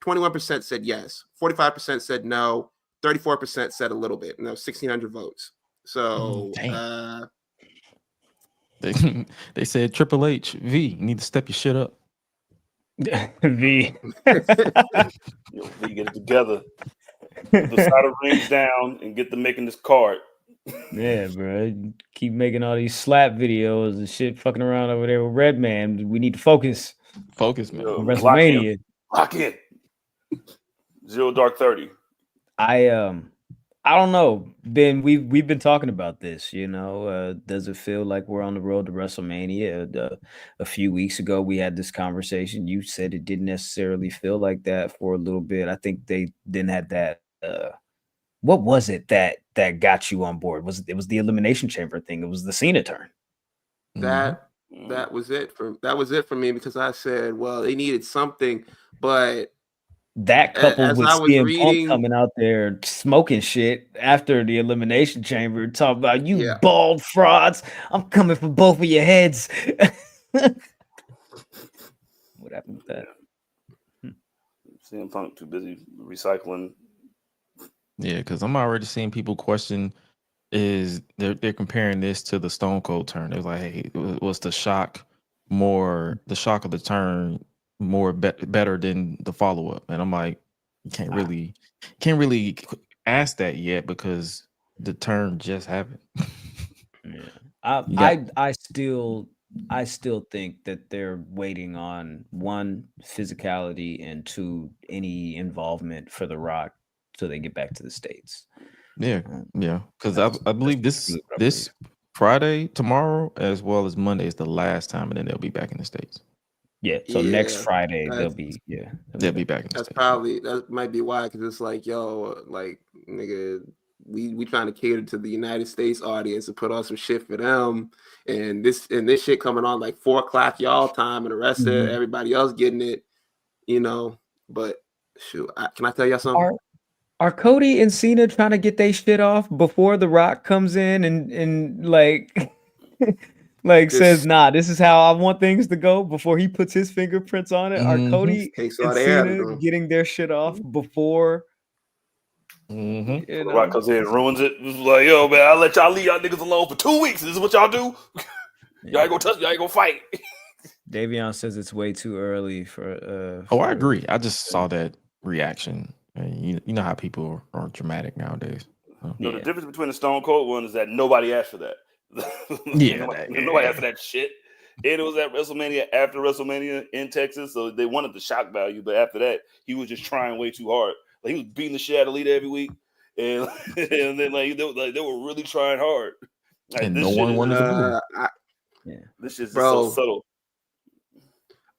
21% said yes. 45% said no. 34% said a little bit. 1,600 votes. So they said Triple H, V, you need to step your shit up. V. V, get it together. Put the side of rings down and get them making this card. Yeah, bro. Keep making all these slap videos and shit, fucking around over there with Redman. We need to focus. Focus, man. On WrestleMania. Lock in. 0 Dark 30. I don't know, Ben. We've been talking about this. Does it feel like we're on the road to WrestleMania? A few weeks ago, we had this conversation. You said it didn't necessarily feel like that for a little bit. I think they didn't have that. What was it that got you on board? It was the Elimination Chamber thing? It was the Cena turn. That was it for me, because I said, well, they needed something, but that coupled with CM Punk coming out there smoking shit after the Elimination Chamber, talking about you bald frauds, I'm coming for both of your heads. What happened with that? CM Punk too busy recycling. Yeah, because I'm already seeing people question, is they're comparing this to the Stone Cold turn. They're like, hey, was the shock of the turn more better than the follow-up? And I'm like, you can't really ask that yet, because the turn just happened. Yeah. I still think that they're waiting on, one, physicality, and two, any involvement for The Rock so they get back to the States. Yeah, because I believe this Friday, tomorrow, as well as Monday is the last time, and then they'll be back in the States. Yeah, so next Friday they'll be back in the States. That might be why, because it's like, yo, like, nigga, we trying to cater to the United States audience and put on some shit for them. And this shit coming on like 4 o'clock y'all time, and the rest of everybody else getting it, you know. But shoot, can I tell y'all something? Are Cody and Cena trying to get their shit off before The Rock comes in and like says, nah, this is how I want things to go before he puts his fingerprints on it? Are Cody and Cena getting their shit off before? The Rock comes in and ruins it. It's like, yo, man, I'll let y'all leave y'all niggas alone for 2 weeks. This is what y'all do. Y'all ain't gonna touch. Y'all ain't gonna fight. Davion says it's way too early for. I agree. I just saw that reaction. And you know how people are dramatic nowadays. No, the difference between the Stone Cold one is that nobody asked for that. Nobody asked for that shit. And it was at WrestleMania, after WrestleMania in Texas, so they wanted the shock value. But after that, he was just trying way too hard. Like, he was beating the shit out of Lita every week, and then like they were really trying hard. Like, and no one wanted to do. This shit's so subtle.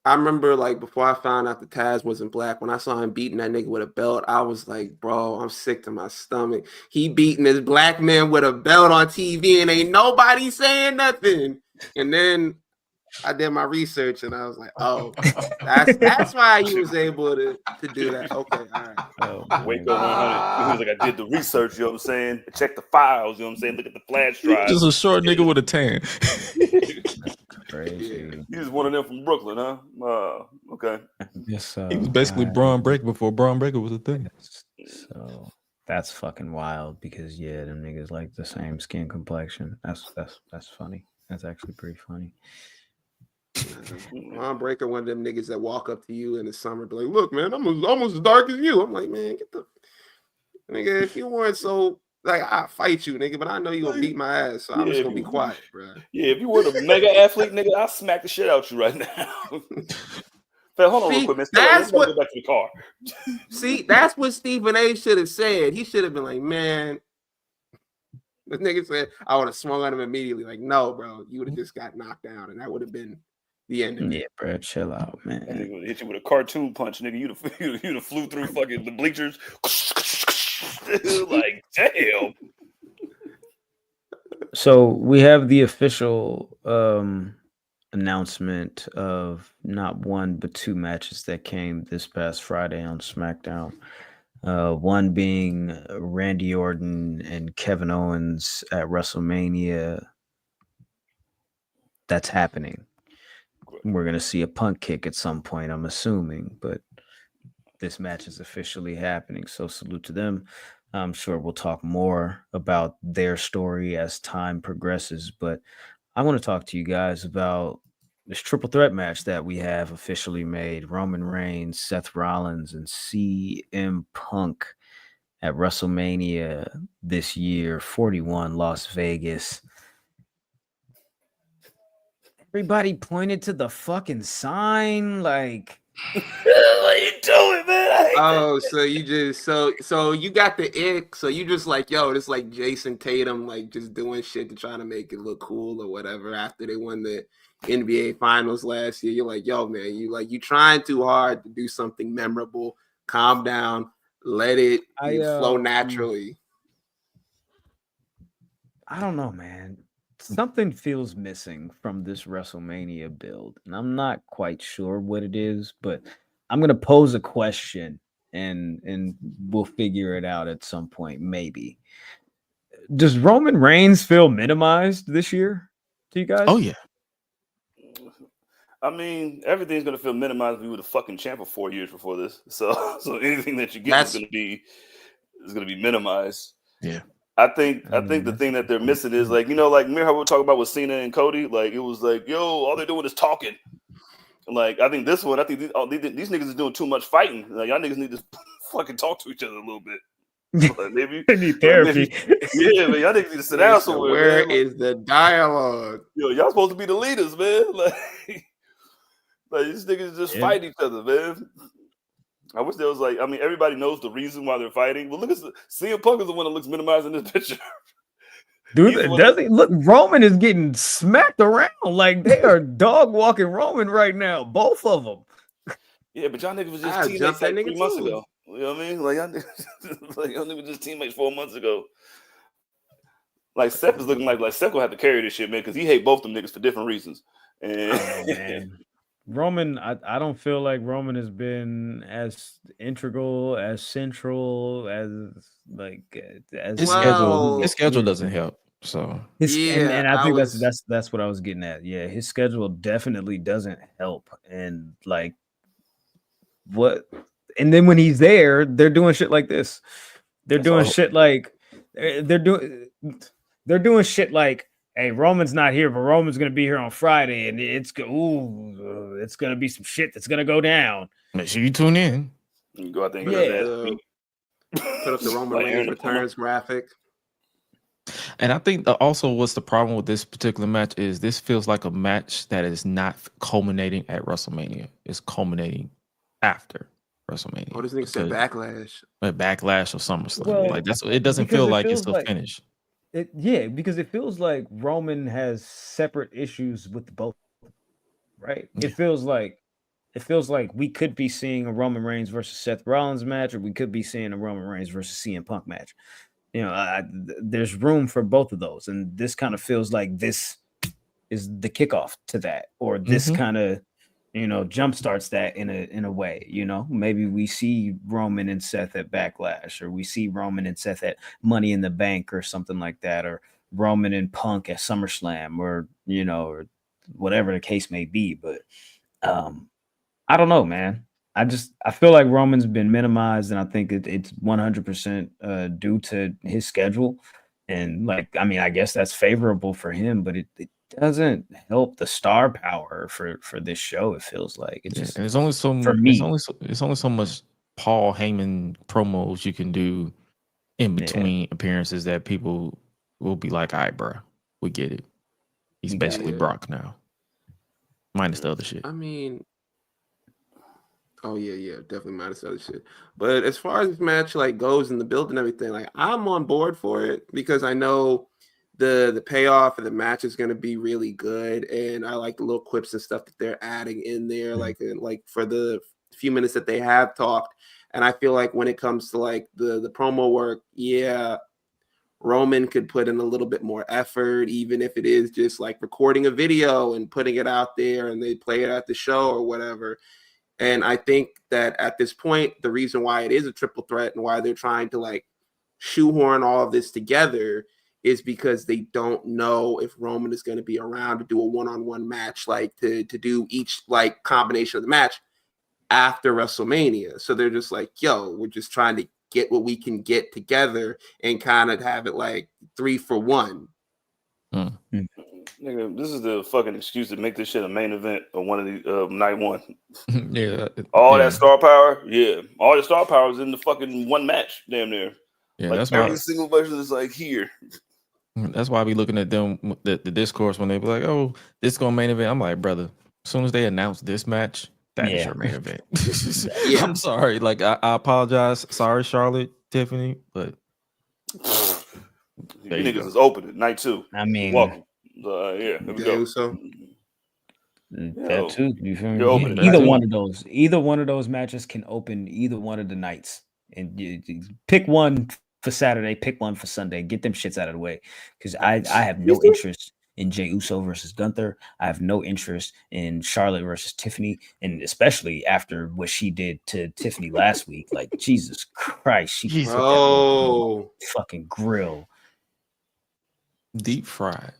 I remember, like, before I found out the Taz wasn't black, when I saw him beating that nigga with a belt, I was like, bro, I'm sick to my stomach. He beating this black man with a belt on TV and ain't nobody saying nothing. And then I did my research and I was like, oh, that's why he was able to do that. Okay, all right. Waco 100. He was like, I did the research, you know what I'm saying? Check the files, you know what I'm saying? Look at the flash drive. Just a short nigga with a tan. Crazy. He was one of them from Brooklyn, huh? Okay. Yes, he was basically Braun Breaker before Braun Breaker was a thing. So that's fucking wild because them niggas like the same skin complexion. That's funny. That's actually pretty funny. Braun Breaker, one of them niggas that walk up to you in the summer, be like, "Look, man, I'm almost as dark as you." I'm like, man, get the nigga. If you weren't so. Like, I'll fight you, nigga, but I know you're gonna beat my ass, so I'm just gonna be quiet, bro. Yeah, if you were the mega athlete, nigga, I'll smack the shit out you right now. Hold on real quick, man. Let's go back to the car. See, that's what Stephen A should have said. He should have been like, man, the nigga said, I would have swung on him immediately. Like, no, bro, you would have just got knocked down, and that would have been the end of it. Yeah, bro, chill out, man. Hit you with a cartoon punch, nigga. You'd have flew through fucking the bleachers. Like, damn. So we have the official announcement of not one but 2 matches that came this past Friday on SmackDown. One being Randy Orton and Kevin Owens at WrestleMania. That's happening. We're gonna see a punt kick at some point, I'm assuming, but this match is officially happening. So salute to them. I'm sure we'll talk more about their story as time progresses, but I want to talk to you guys about this triple threat match that we have officially made. Roman Reigns, Seth Rollins, and CM Punk at WrestleMania this year, 41, Las Vegas. Everybody pointed to the fucking sign, like... What are you doing, man? So you just so you got the ick. So you just like, yo, this like Jason Tatum, like just doing shit to try to make it look cool or whatever. After they won the NBA Finals last year, you're like, yo, man, you trying too hard to do something memorable. Calm down, let it flow naturally. I don't know, man. Something feels missing from this WrestleMania build, and I'm not quite sure what it is, but I'm gonna pose a question and we'll figure it out at some point, maybe. Does Roman Reigns feel minimized this year to you guys? Oh yeah. I mean, everything's gonna feel minimized if you were the fucking champ for 4 years before this. So anything that you get is gonna be minimized. Yeah. I think the thing that they're missing is like, like remember how we were talking about with Cena and Cody? Like it was like, yo, all they're doing is talking. Like I think these niggas is doing too much fighting. Like y'all niggas need to fucking talk to each other a little bit. Like, maybe they need therapy. Yeah, man, y'all niggas need to sit down somewhere. Where is the dialogue? Yo, y'all supposed to be the leaders, man. Like these niggas just fight each other, man. I wish there was everybody knows the reason why they're fighting. But look at CM Punk is the one that looks minimized in this picture. Dude, look, Roman is getting smacked around like they are dog walking Roman right now. Both of them. Yeah, but y'all niggas was just teammates like 3 months ago. You know what I mean? Like, like y'all niggas just teammates 4 months ago. Like Seth is looking like Seth will have to carry this shit, man, because he hate both them niggas for different reasons. And I don't know, man. Roman, I don't feel like Roman has been as integral, as central as like as His Well, schedule doesn't help. So yeah, and I I think was. that's what I was getting at. Yeah, his schedule definitely doesn't help. And like what and then when he's there, they're doing shit like this. They're that's doing all. shit like they're doing shit like, hey, Roman's not here, but Roman's gonna be here on Friday, and it's gonna be some shit that's gonna go down. make sure you tune in. You go out there and Put get up his ass the beat. put up the Roman Like Reigns Aaron the plumber. returns graphic. And I think also what's the problem with this particular match is this feels like a match that is not culminating at WrestleMania. It's culminating after WrestleMania. Oh, this nigga said backlash. Backlash or SummerSlam. Well, like that's it doesn't because feel it like feels it's a like finish. because it feels like Roman has separate issues with both, right? Yeah. It feels like we could be seeing a Roman Reigns versus Seth Rollins match, or we could be seeing a Roman Reigns versus CM Punk match. You know, there's room for both of those, and this kind of feels like this is the kickoff to that, or this kind of jump starts that in a way. Maybe we see Roman and Seth at Backlash, or we see Roman and Seth at Money in the Bank, or something like that, or Roman and Punk at SummerSlam, or or whatever the case may be. But I don't know, man. I feel like Roman's been minimized, and I think it's 100% due to his schedule. And like, I mean, I guess that's favorable for him, but it doesn't help the star power for this show. It feels like it just and there's only for me. it's only so much Paul Heyman promos you can do in between appearances that people will be like, all right, bro, we get it. He's basically Brock now. Minus the other shit. I mean, oh yeah, definitely minus other shit. But as far as this match like goes in the build and everything, like I'm on board for it because I know the payoff of the match is going to be really good, and I like the little quips and stuff that they're adding in there, like for the few minutes that they have talked. And I feel like when it comes to like the promo work, Roman could put in a little bit more effort, even if it is just like recording a video and putting it out there, and they play it at the show or whatever. And I think that at this point, the reason why it is a triple threat and why they're trying to like shoehorn all of this together is because they don't know if Roman is going to be around to do a one-on-one match, like to do each like combination of the match after WrestleMania. So they're just like, yo, we're just trying to get what we can get together and kind of have it like 3 for 1. Nigga, this is the fucking excuse to make this shit a main event of one of the night one. All that star power, all the star power is in the fucking one match, damn near. Yeah, like that's every why single version is like here. That's why I be looking at them the discourse when they be like, "Oh, this is gonna main event." I'm like, brother, as soon as they announce this match, that is your main event. I'm sorry, like I apologize. Sorry, Charlotte, Tiffany, but you niggas is open at night 2. I mean, welcome. Here we go. So that too. You feel me? Either one of those matches can open either one of the nights, and you pick one for Saturday, pick one for Sunday. Get them shits out of the way, because I have no interest in Jey Uso versus Gunther. I have no interest in Charlotte versus Tiffany, and especially after what she did to Tiffany last week. Like, Jesus Christ, she put that fucking grill deep fried.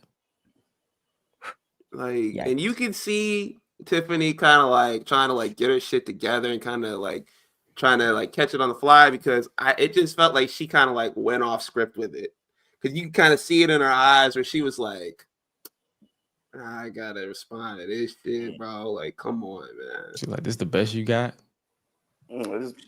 Like, and you can see Tiffany kind of like trying to like get her shit together and kind of like trying to like catch it on the fly, because it just felt like she kind of like went off script with it, because you kind of see it in her eyes where she was like, I gotta respond to this shit, bro. Like, come on, man. She's like, this is the best you got. She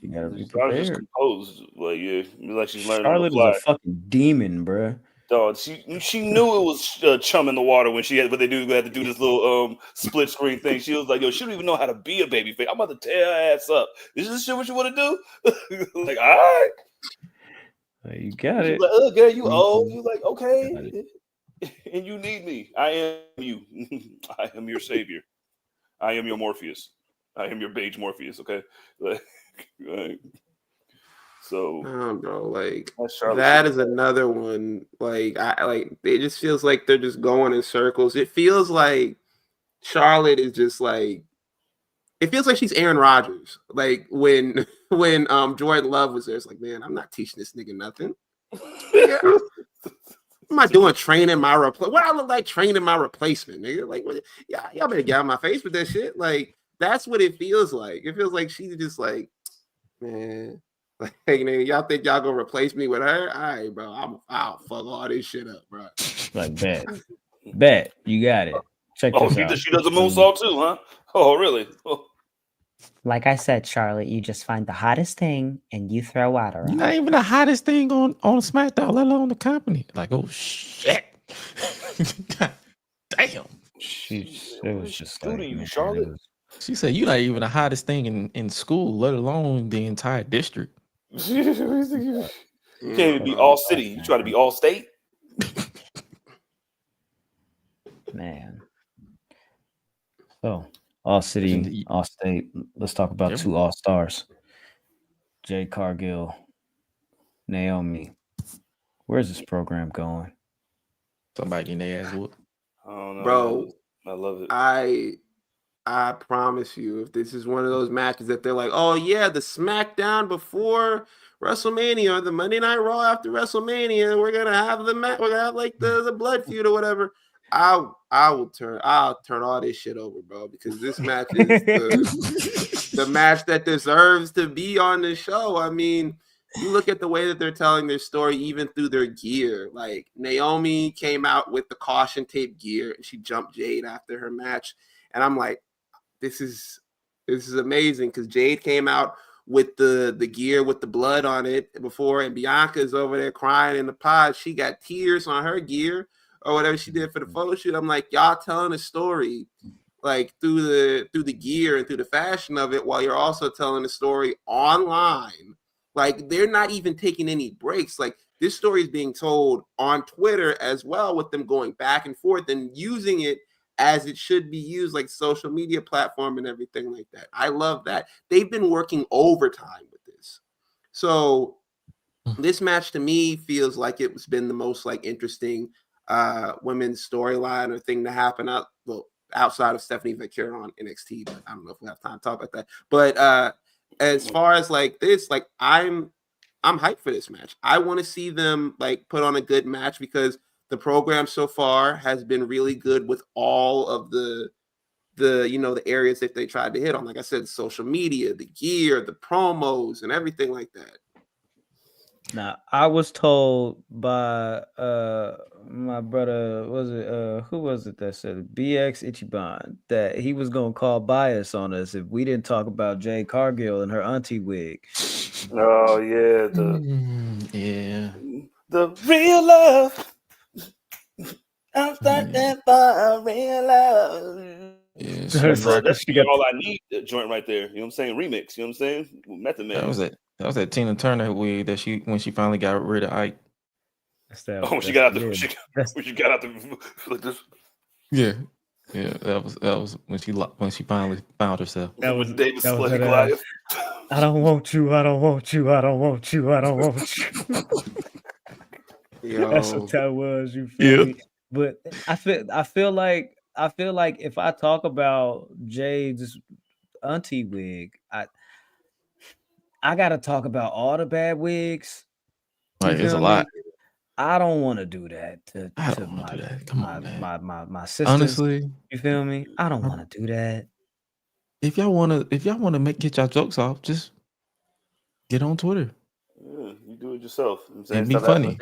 gotta be Just prepared. composed, like like she's learning. Charlotte is a fucking demon, bro. Dog, she knew it was chum in the water when she had, but they had to do this little split screen thing. She was like, yo, she don't even know how to be a baby face. I'm about to tear her ass up. Is this shit what you want to do? Like, all right. You got it. Like, oh, girl, you old. You like, okay. And you need me. I am you. I am your savior. I am your Morpheus. I am your beige Morpheus, okay? Like, So, bro, like Charlotte that is another one. Like it just feels like they're just going in circles. It feels like Charlotte is just like. It feels like she's Aaron Rodgers. Like when Jordan Love was there, it's like, man, I'm not teaching this nigga nothing. Nigga, I'm not doing training my replacement. What I look like training my replacement, nigga. Like, y'all better get out of my face with that shit. Like, that's what it feels like. It feels like she's just like, man, like, nigga, y'all think y'all gonna replace me with her? All right, bro. I'll fuck all this shit up, bro. Like bet, you got it. Check this out. She does a moonsault too, huh? Oh, really? Oh. Like I said, Charlotte, you just find the hottest thing and you throw at her. You're not even the hottest thing on SmackDown, let alone the company. Like, oh shit. God damn. It was just like, you, Charlotte. She said you're not even the hottest thing in school, let alone the entire district. You can't even be all city. You try to be all state. Man. So all city, all state. Let's talk about two all stars. Jade Cargill, Naomi. Where's this program going? Somebody getting their ass whooped. I don't know, bro. I love it. I promise you, if this is one of those matches that they're like, oh yeah, the SmackDown before WrestleMania or the Monday Night Raw after WrestleMania, we're gonna have the match. We're gonna have like the blood feud or whatever. I'll turn all this shit over, bro, because this match is the match that deserves to be on the show. I mean, you look at the way that they're telling their story, even through their gear. Like Naomi came out with the caution tape gear and she jumped Jade after her match, and I'm like, this is amazing because Jade came out with the gear with the blood on it before, and Bianca's over there crying in the pod. She got tears on her gear or whatever she did for the photo shoot. I'm like, y'all telling a story like through the gear and through the fashion of it, while you're also telling the story online. Like they're not even taking any breaks. Like this story is being told on Twitter as well, with them going back and forth and using it as it should be used, like social media platform and everything like that. I love that. They've been working overtime with this. So this match to me feels like it's been the most like interesting women's storyline or thing to happen outside of Stephanie McCure on NXT, but I don't know if we have time to talk about that. But as far as like this, like I'm hyped for this match. I want to see them like put on a good match because the program so far has been really good with all of the the areas that they tried to hit on. Like I said, social media, the gear, the promos, and everything like that. Now, I was told by my brother, who was it that said BX Ichiban, that he was gonna call bias on us if we didn't talk about Jade Cargill and her auntie wig. Oh yeah, the real love. I'm starting for real love. Yeah, that's all I need. That joint right there. You know what I'm saying? Remix. You know what I'm saying? Method Man. That was that Tina Turner wig that when she finally got rid of Ike. When she got out the like this. Yeah, that was when she finally found herself. That was David Slade Goliath. I don't want you. I don't want you. I don't want you. I don't want you. That's what that was. You feel me? But I feel like if I talk about Jade's auntie wig, I gotta talk about all the bad wigs. Right, it's a lot. I don't want to do that to my sisters. Honestly, you feel me? I don't want to do that. If y'all wanna get y'all jokes off, just get on Twitter. Yeah, you do it yourself. And be funny.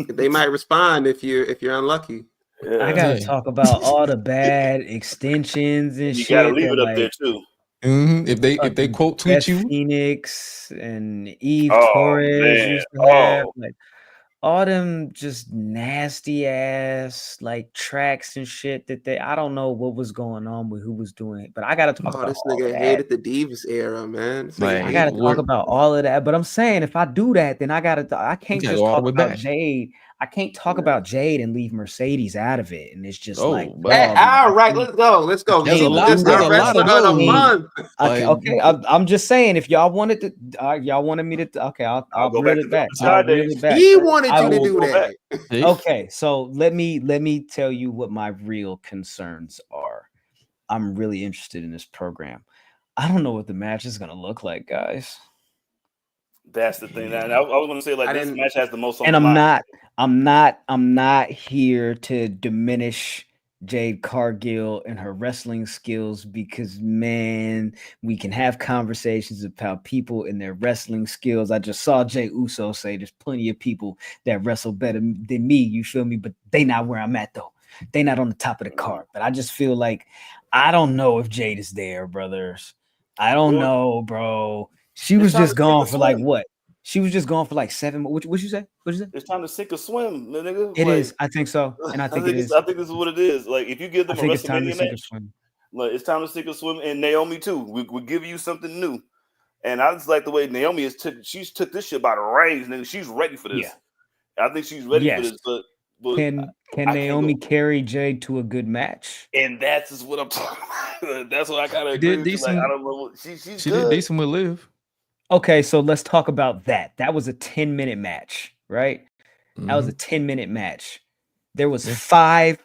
They might respond if you're unlucky. Yeah. I gotta talk about all the bad extensions and shit. You gotta leave it up there too. Mm-hmm. If they quote tweet you, Phoenix and Eve Torres used to have like all them just nasty ass like tracks and shit that I don't know what was going on with who was doing it, but I gotta talk about this nigga hated the Divas era, man. I gotta talk about all of that. But I'm saying if I do that, then I can't just talk about Jade. I can't talk about Jade and leave Mercedes out of it, and it's just like, but- all right, let's go. There's a Evil lot- is there's our a lot of wrestler of the those. month. Okay, Like- okay. I'm just saying, if y'all wanted to, y'all wanted me to. Okay, I'll go reel back it to back. the I'll Sky reel days. it back. He wanted I you to will do go that. Okay, so let me tell you what my real concerns are. I'm really interested in this program. I don't know what the match is gonna look like, guys. That's the thing. And I was going to say, like, this match has the most on And the mind. I'm not here to diminish Jade Cargill and her wrestling skills, because man, we can have conversations about people and their wrestling skills. I just saw Jey Uso say there's plenty of people that wrestle better than me, you feel me? But they not where I'm at though. They not on the top of the card. But I just feel like I don't know if Jade is there, brothers. I don't know, bro. She was just gone for like what? She was just gone for like 7. What you say? What you say? It's time to sink or swim, nigga. It is. I think so, and I think it is. I think this is what it is. Like, if you give them a WrestleMania match, like, it's time to sink or swim. And Naomi too. We give you something new. And I just like the way Naomi has took this shit by the reins, nigga. She's ready for this. Yeah. I think she's ready for this. But can Naomi carry Jade to a good match? And that's what I'm talking about. That's what I kind of agree with you. Like, I don't know. She did decent with Liv. Okay, so let's talk about that. That was a 10-minute match, right? That was a 10-minute match. There was 5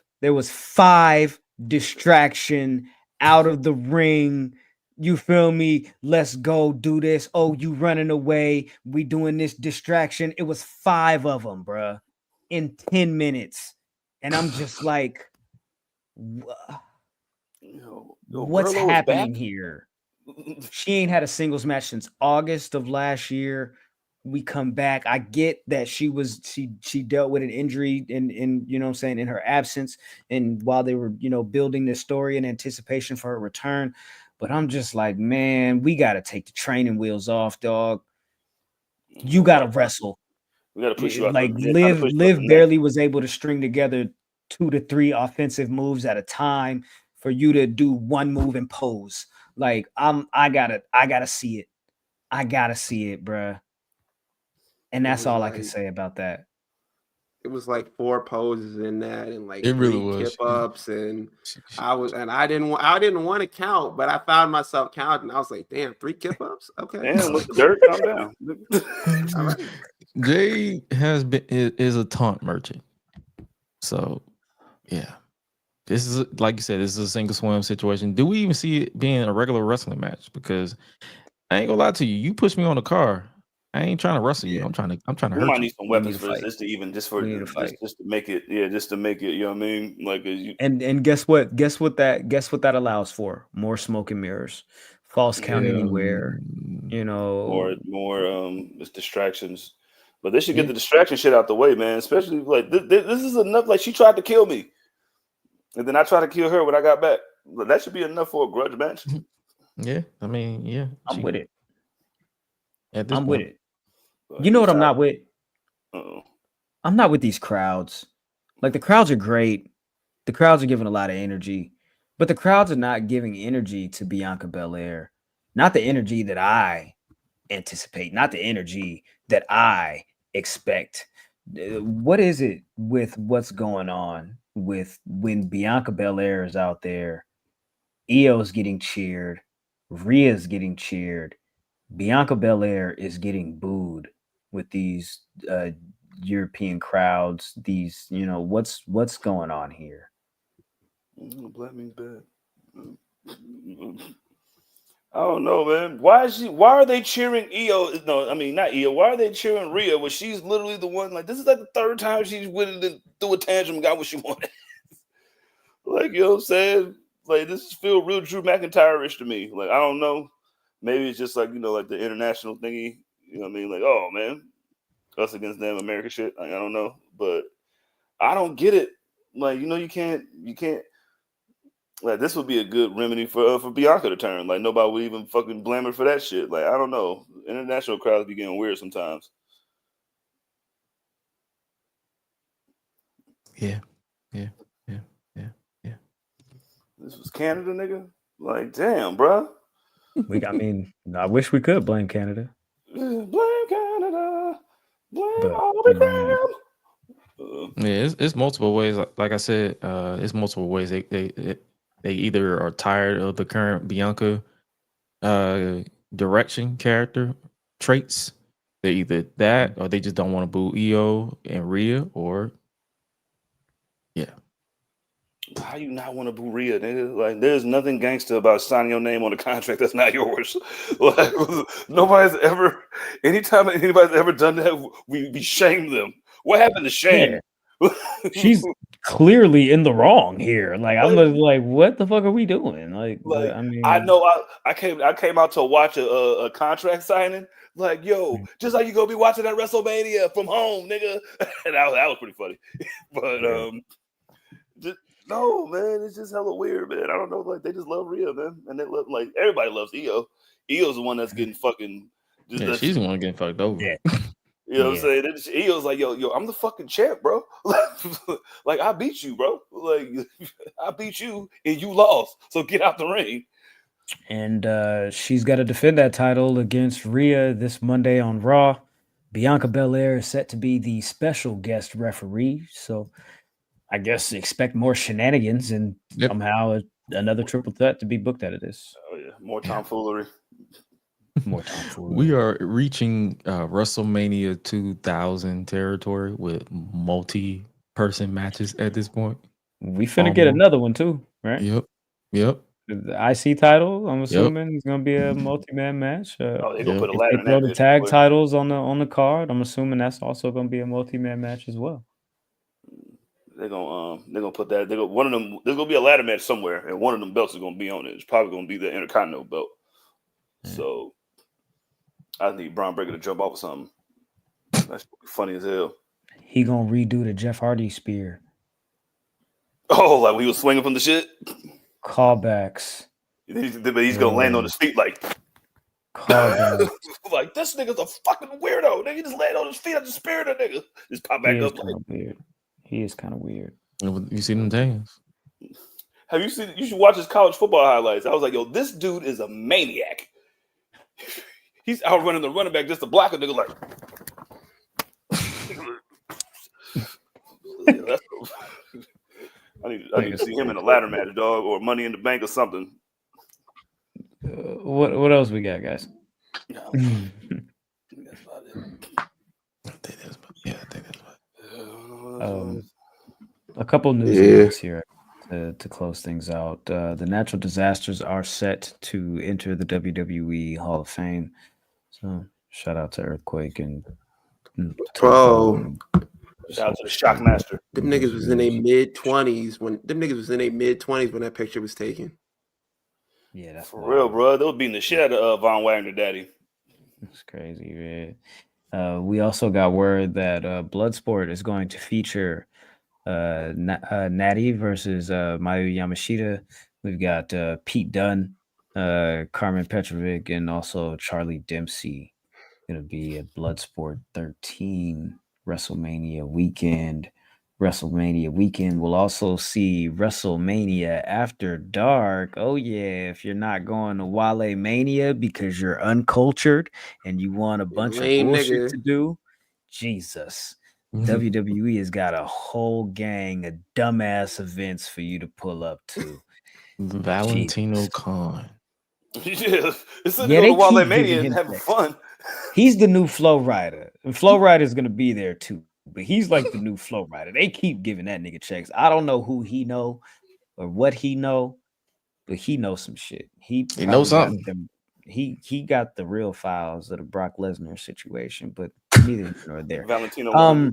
distraction out of the ring. You feel me? Let's go do this. Oh, you running away. We doing this distraction. It was 5 of them, bruh, in 10 minutes. And I'm just like, what's happening here? She ain't had a singles match since August of last year. We come back. I get that she dealt with an injury in you know what I'm saying, in her absence, and while they were, you know, building this story in anticipation for her return. But I'm just like, man, we gotta take the training wheels off, dog. You gotta wrestle. We gotta push you out. Like Liv barely was able to string together 2 to 3 offensive moves at a time for you to do one move and pose. Like, I gotta see it. I gotta see it, bruh. And that's all I can say about that. It was like 4 poses in that, and like it really 3 was kip ups, and I didn't want to count, but I found myself counting. I was like, damn, 3 kip ups? Okay. Damn, with the dirt, calm down. All right. Jay is a taunt merchant. So yeah. This is, like you said, this is a single swim situation. Do we even see it being a regular wrestling match? Because I ain't gonna lie to you. You push me on the car. I ain't trying to wrestle you. I'm trying to hurt you. We might need some weapons for this, just to make it, you know what I mean? Like, and guess what? Guess what that allows for? More smoke and mirrors, false count anywhere, you know, more distractions. But they should get the distraction shit out the way, man. Especially like this is enough. Like, she tried to kill me, and then I tried to kill her when I got back. But that should be enough for a grudge match. Yeah, I mean, yeah, I'm with it. I'm with it. You know what I'm not with? Uh-oh. I'm not with these crowds. Like, the crowds are great. The crowds are giving a lot of energy, but the crowds are not giving energy to Bianca Belair. Not the energy that I anticipate, not the energy that I expect. What is it with what's going on with when Bianca Belair is out there? Io's getting cheered. Rhea's getting cheered. Bianca Belair is getting booed with these European crowds. These, you know, what's going on here? Black means bad. I don't know, man. Why are they cheering Io? No, I mean, not Io. Why are they cheering Rhea when she's literally the one? Like, this is like the 3rd time she's winning and threw a tantrum and got what she wanted. Like, you know what I'm saying? Like, this feels real Drew McIntyre-ish to me. Like, I don't know. Maybe it's just like, you know, like the international thingy. You know what I mean? Like, oh man, us against them, American shit. Like, I don't know, but I don't get it. Like, you know, you can't. Like, this would be a good remedy for Bianca to turn. Like, nobody would even fucking blame her for that shit. Like, I don't know. International crowds be getting weird sometimes. Yeah. This was Canada, nigga. Like, damn, bro. I wish we could blame Canada. Blame Canada. Blame all the Yeah, it's multiple ways. Like I said, it's multiple ways. They either are tired of the current Bianca direction character traits. They're either that or they just don't want to boo Io and Rhea or yeah. How you not want to boo Rhea, nigga? Like, there's nothing gangster about signing your name on a contract that's not yours. Like, nobody's ever, anytime anybody's ever done that, we shame them. What happened to shame? Yeah. She's clearly in the wrong here. Like, I'm like, what the fuck are we doing? Like I mean, I know I came out to watch a contract signing. Like, yo, just like you gonna be watching that WrestleMania from home, nigga. And that was pretty funny. But just, no, man, it's just hella weird, man. I don't know, like they just love Rhea, man, and they love like everybody loves Io. Io's the one that's getting fucking. Yeah, she's the one getting fucked over. Yeah. You know what I'm saying? Io's like, yo, I'm the fucking champ, bro. Like, I beat you, bro. Like, I beat you and you lost. So get out the ring. And she's got to defend that title against Rhea this Monday on Raw. Bianca Belair is set to be the special guest referee. So I guess expect more shenanigans and somehow another triple threat to be booked out of this. Oh, yeah. More tomfoolery. More tomfoolery. We are reaching WrestleMania 2000 territory with multi-person matches at this point. We finna get another one too, right? Yep. The IC title, I'm assuming, is gonna be a multi-man match. They're gonna put a if ladder they in throw that the bitch, tag boy. titles on the card, I'm assuming that's also gonna be a multi-man match as well. They're gonna put that. One of them. There's gonna be a ladder match somewhere, and one of them belts is gonna be on it. It's probably gonna be the Intercontinental belt. So I need Braun Breaker to jump off of something. That's funny as hell. He gonna redo the Jeff Hardy spear. Oh, like when he was swinging from the shit. Callbacks. But he's gonna land on his feet like. Callbacks. Like, this nigga's a fucking weirdo. Nigga just land on his feet. I just speared a nigga. Just pop back up. Like, weird. He is kind of weird. You see them things? Have you seen? You should watch his college football highlights. I was like, yo, this dude is a maniac. He's outrunning the running back just to block a nigga. Like, I need to see him in a ladder match, dog, or Money in the Bank or something. What else we got, guys? No, I think that's about it. I think that's about it. A couple news items here to close things out. The Natural Disasters are set to enter the WWE Hall of Fame. So shout out to Earthquake and bro. Shout out to the Shockmaster. Them niggas was in their mid-20s when that picture was taken. Yeah, that's for real, bro. They were beating the shit out of Von Wagner Daddy. That's crazy, man. We also got word that Bloodsport is going to feature Natty versus Mayu Yamashita. We've got Pete Dunne, Carmen Petrovic, and also Charlie Dempsey going to be at Bloodsport 13 WrestleMania weekend. WrestleMania weekend. We'll also see WrestleMania After Dark. Oh yeah, if you're not going to Wale Mania because you're uncultured and you want a bunch of bullshit to do, Jesus. WWE has got a whole gang of dumbass events for you to pull up to. Valentino Khan. Yeah, it's a little Wale Mania and having fun. He's the new Flow Rider, and Flow Rider is going to be there too. But he's like the new Flow Rider. They keep giving that nigga checks. I don't know who he know or what he know, but he knows some shit. He knows something. He got the real files of the Brock Lesnar situation, but neither here nor there. Valentino.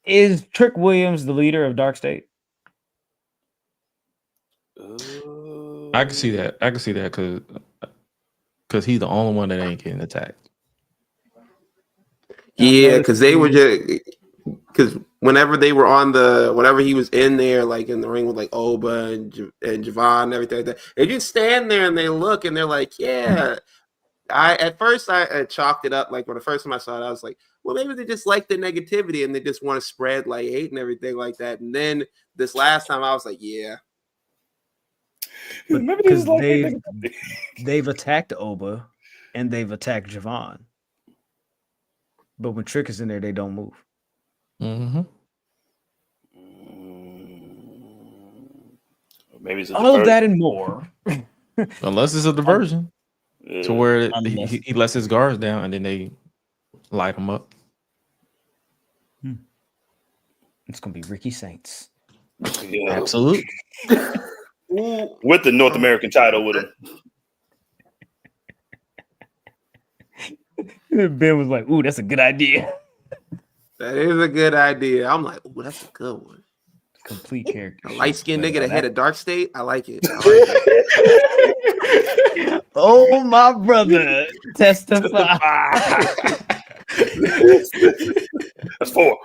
Is Trick Williams the leader of Dark State? I can see that. Because he's the only one that ain't getting attacked. Yeah, because they were because whenever he was in there, like in the ring with like Oba and Javon and everything like that, they just stand there and they look and they're like, yeah. At first I chalked it up, like when the first time I saw it, I was like, well, maybe they just like the negativity and they just want to spread like hate and everything like that. And then this last time I was like, yeah. Because they've attacked Oba and they've attacked Javon. But when Trick is in there, they don't move. Mm-hmm. Maybe it's a All of diversion. that and more. Unless it's a diversion to where Unless- he lets his guards down and then they light him up. It's gonna be Ricky Saints. Yeah. Absolutely. With the North American title with him. Ben was like, "Ooh, that's a good idea." That is a good idea. I'm like, ooh, that's a good one. Complete character. A light-skinned nigga that had a dark state. I like it. Oh, my brother. Testify. That's 4.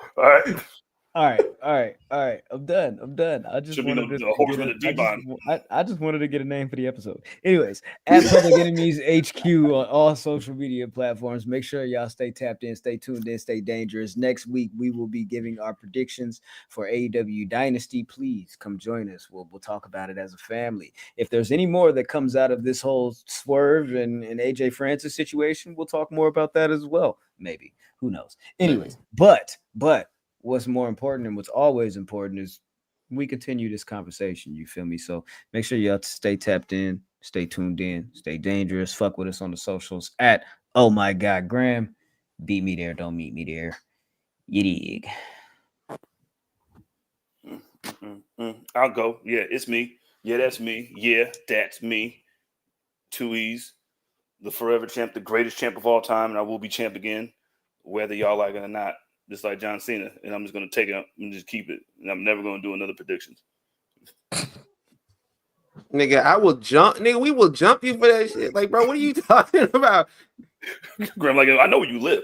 All right. All right. I'm done. I just Should be wanted no Horseman of Devon. I just wanted to get a name for the episode. Anyways, at Public Enemies HQ on all social media platforms. Make sure y'all stay tapped in, stay tuned in, stay dangerous. Next week we will be giving our predictions for AEW Dynasty. Please come join us. We'll talk about it as a family. If there's any more that comes out of this whole Swerve and AJ Francis situation, we'll talk more about that as well. Maybe. Who knows? Anyways, but what's more important and what's always important is we continue this conversation. You feel me? So make sure y'all stay tapped in, stay tuned in, stay dangerous. Fuck with us on the socials at Oh My God Graham. Beat me there, don't meet me there. You dig? I'll go. Yeah, it's me. Yeah, that's me. Yeah, that's me. 2 E's. The forever champ, the greatest champ of all time, and I will be champ again, whether y'all like it or not. Just like John Cena, and I'm just gonna take it and just keep it, and I'm never gonna do another predictions. Nigga, I will jump. Nigga, we will jump you for that shit. Like, bro, what are you talking about? Graham, like, I know where you live.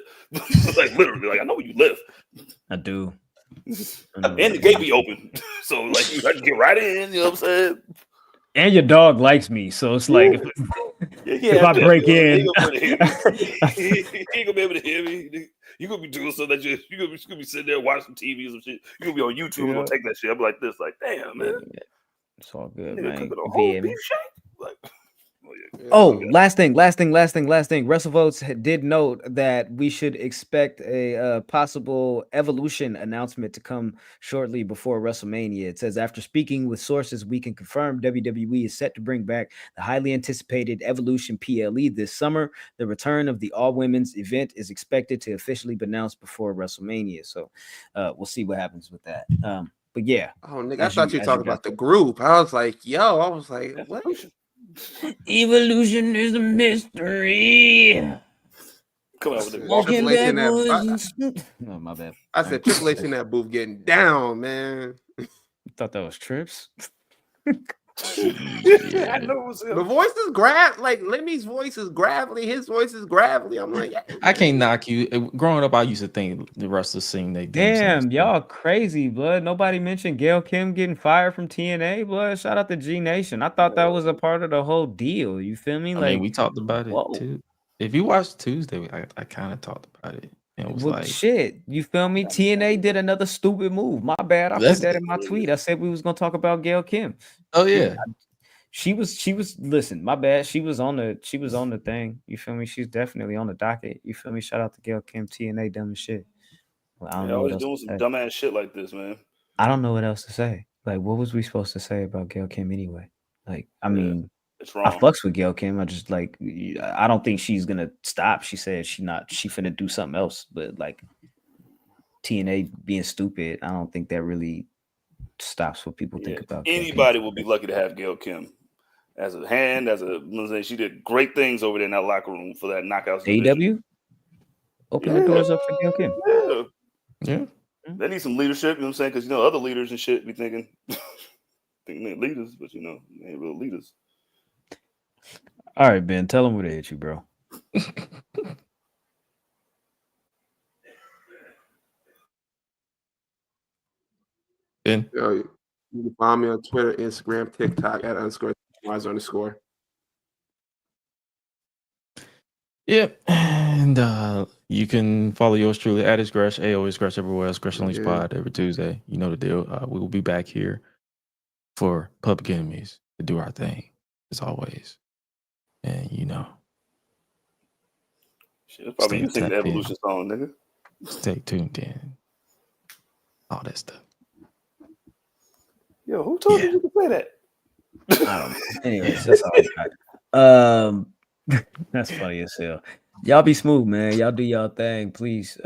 Like, literally, like, I know where you live. I do. And the gate be open, so like, I can get right in. You know what I'm saying? And your dog likes me, so it's like if I break in, he ain't gonna be able to hear me. You gonna be doing so that you're gonna be sitting there watching TV or some shit. You gonna be on YouTube and gonna take that shit. I'm like this, like damn man. It's all good, Nigga man. cooking a whole beef shank. Like, last thing. WrestleVotes did note that we should expect a possible Evolution announcement to come shortly before WrestleMania. It says, after speaking with sources, we can confirm WWE is set to bring back the highly anticipated Evolution PLE this summer. The return of the all-women's event is expected to officially be announced before WrestleMania. So we'll see what happens with that. But yeah. Oh, nigga, I thought you were talking about the group. I was like, what? Evolution is a mystery. Come on with the Triple H in that. No, my bad. I said Triple H in that booth getting down, man. You thought that was Trips? I know it was him. The voice is like Lemmy's voice is gravelly. His voice is gravelly. I'm like, I can't knock you. Growing up, I used to think the wrestlers sing they damn, y'all crazy, blood. Nobody mentioned Gail Kim getting fired from TNA, blood. Shout out to G Nation. I thought that was a part of the whole deal. You feel me? I Like mean, we talked about it too. If you watched Tuesday, I kind of talked about it. And it was like, shit. You feel me? TNA did another stupid move. My bad. I put that in my tweet. I said we was gonna talk about Gail Kim. Oh yeah. She was listen, my bad. She was on the thing. You feel me? She's definitely on the docket. You feel me? Shout out to Gail Kim, TNA, dumb as shit. Well, I don't know. Always doing some dumbass shit like this, man. I don't know what else to say. Like, what was we supposed to say about Gail Kim anyway? Like, I mean, it's wrong. I fucks with Gail Kim. I just like, I don't think she's gonna stop. She said she finna do something else. But like TNA being stupid, I don't think that really stops what people think about. Anybody will be lucky to have Gail Kim as a hand, she did great things over there in that locker room for that knockout. AEW open the doors up for Gail Kim. Yeah. They need some leadership, you know what I'm saying? Because other leaders and shit be thinking they're leaders, but they ain't real leaders. All right, Ben, tell them where they hit you, bro. Ben? Yo, you can find me on Twitter, Instagram, TikTok at __. Yeah, and you can follow yours truly at Isgresh, Isgresh everywhere else, Gresh Unleashed Pod every Tuesday. You know the deal. We will be back here for Public Enemies to do our thing, as always. And shit, that's probably you sing the Evolution song, nigga. Stay tuned in. All that stuff. Yo, who told you to play that? I don't know. Anyways, that's all I got. That's funny as hell. Y'all be smooth, man. Y'all do y'all thing, please.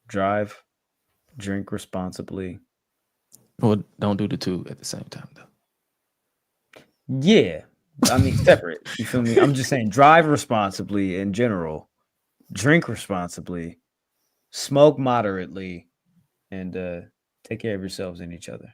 Drive, drink responsibly. Well, don't do the two at the same time, though. Yeah, I mean separate. You feel me? I'm just saying, drive responsibly in general. Drink responsibly, smoke moderately, and take care of yourselves and each other.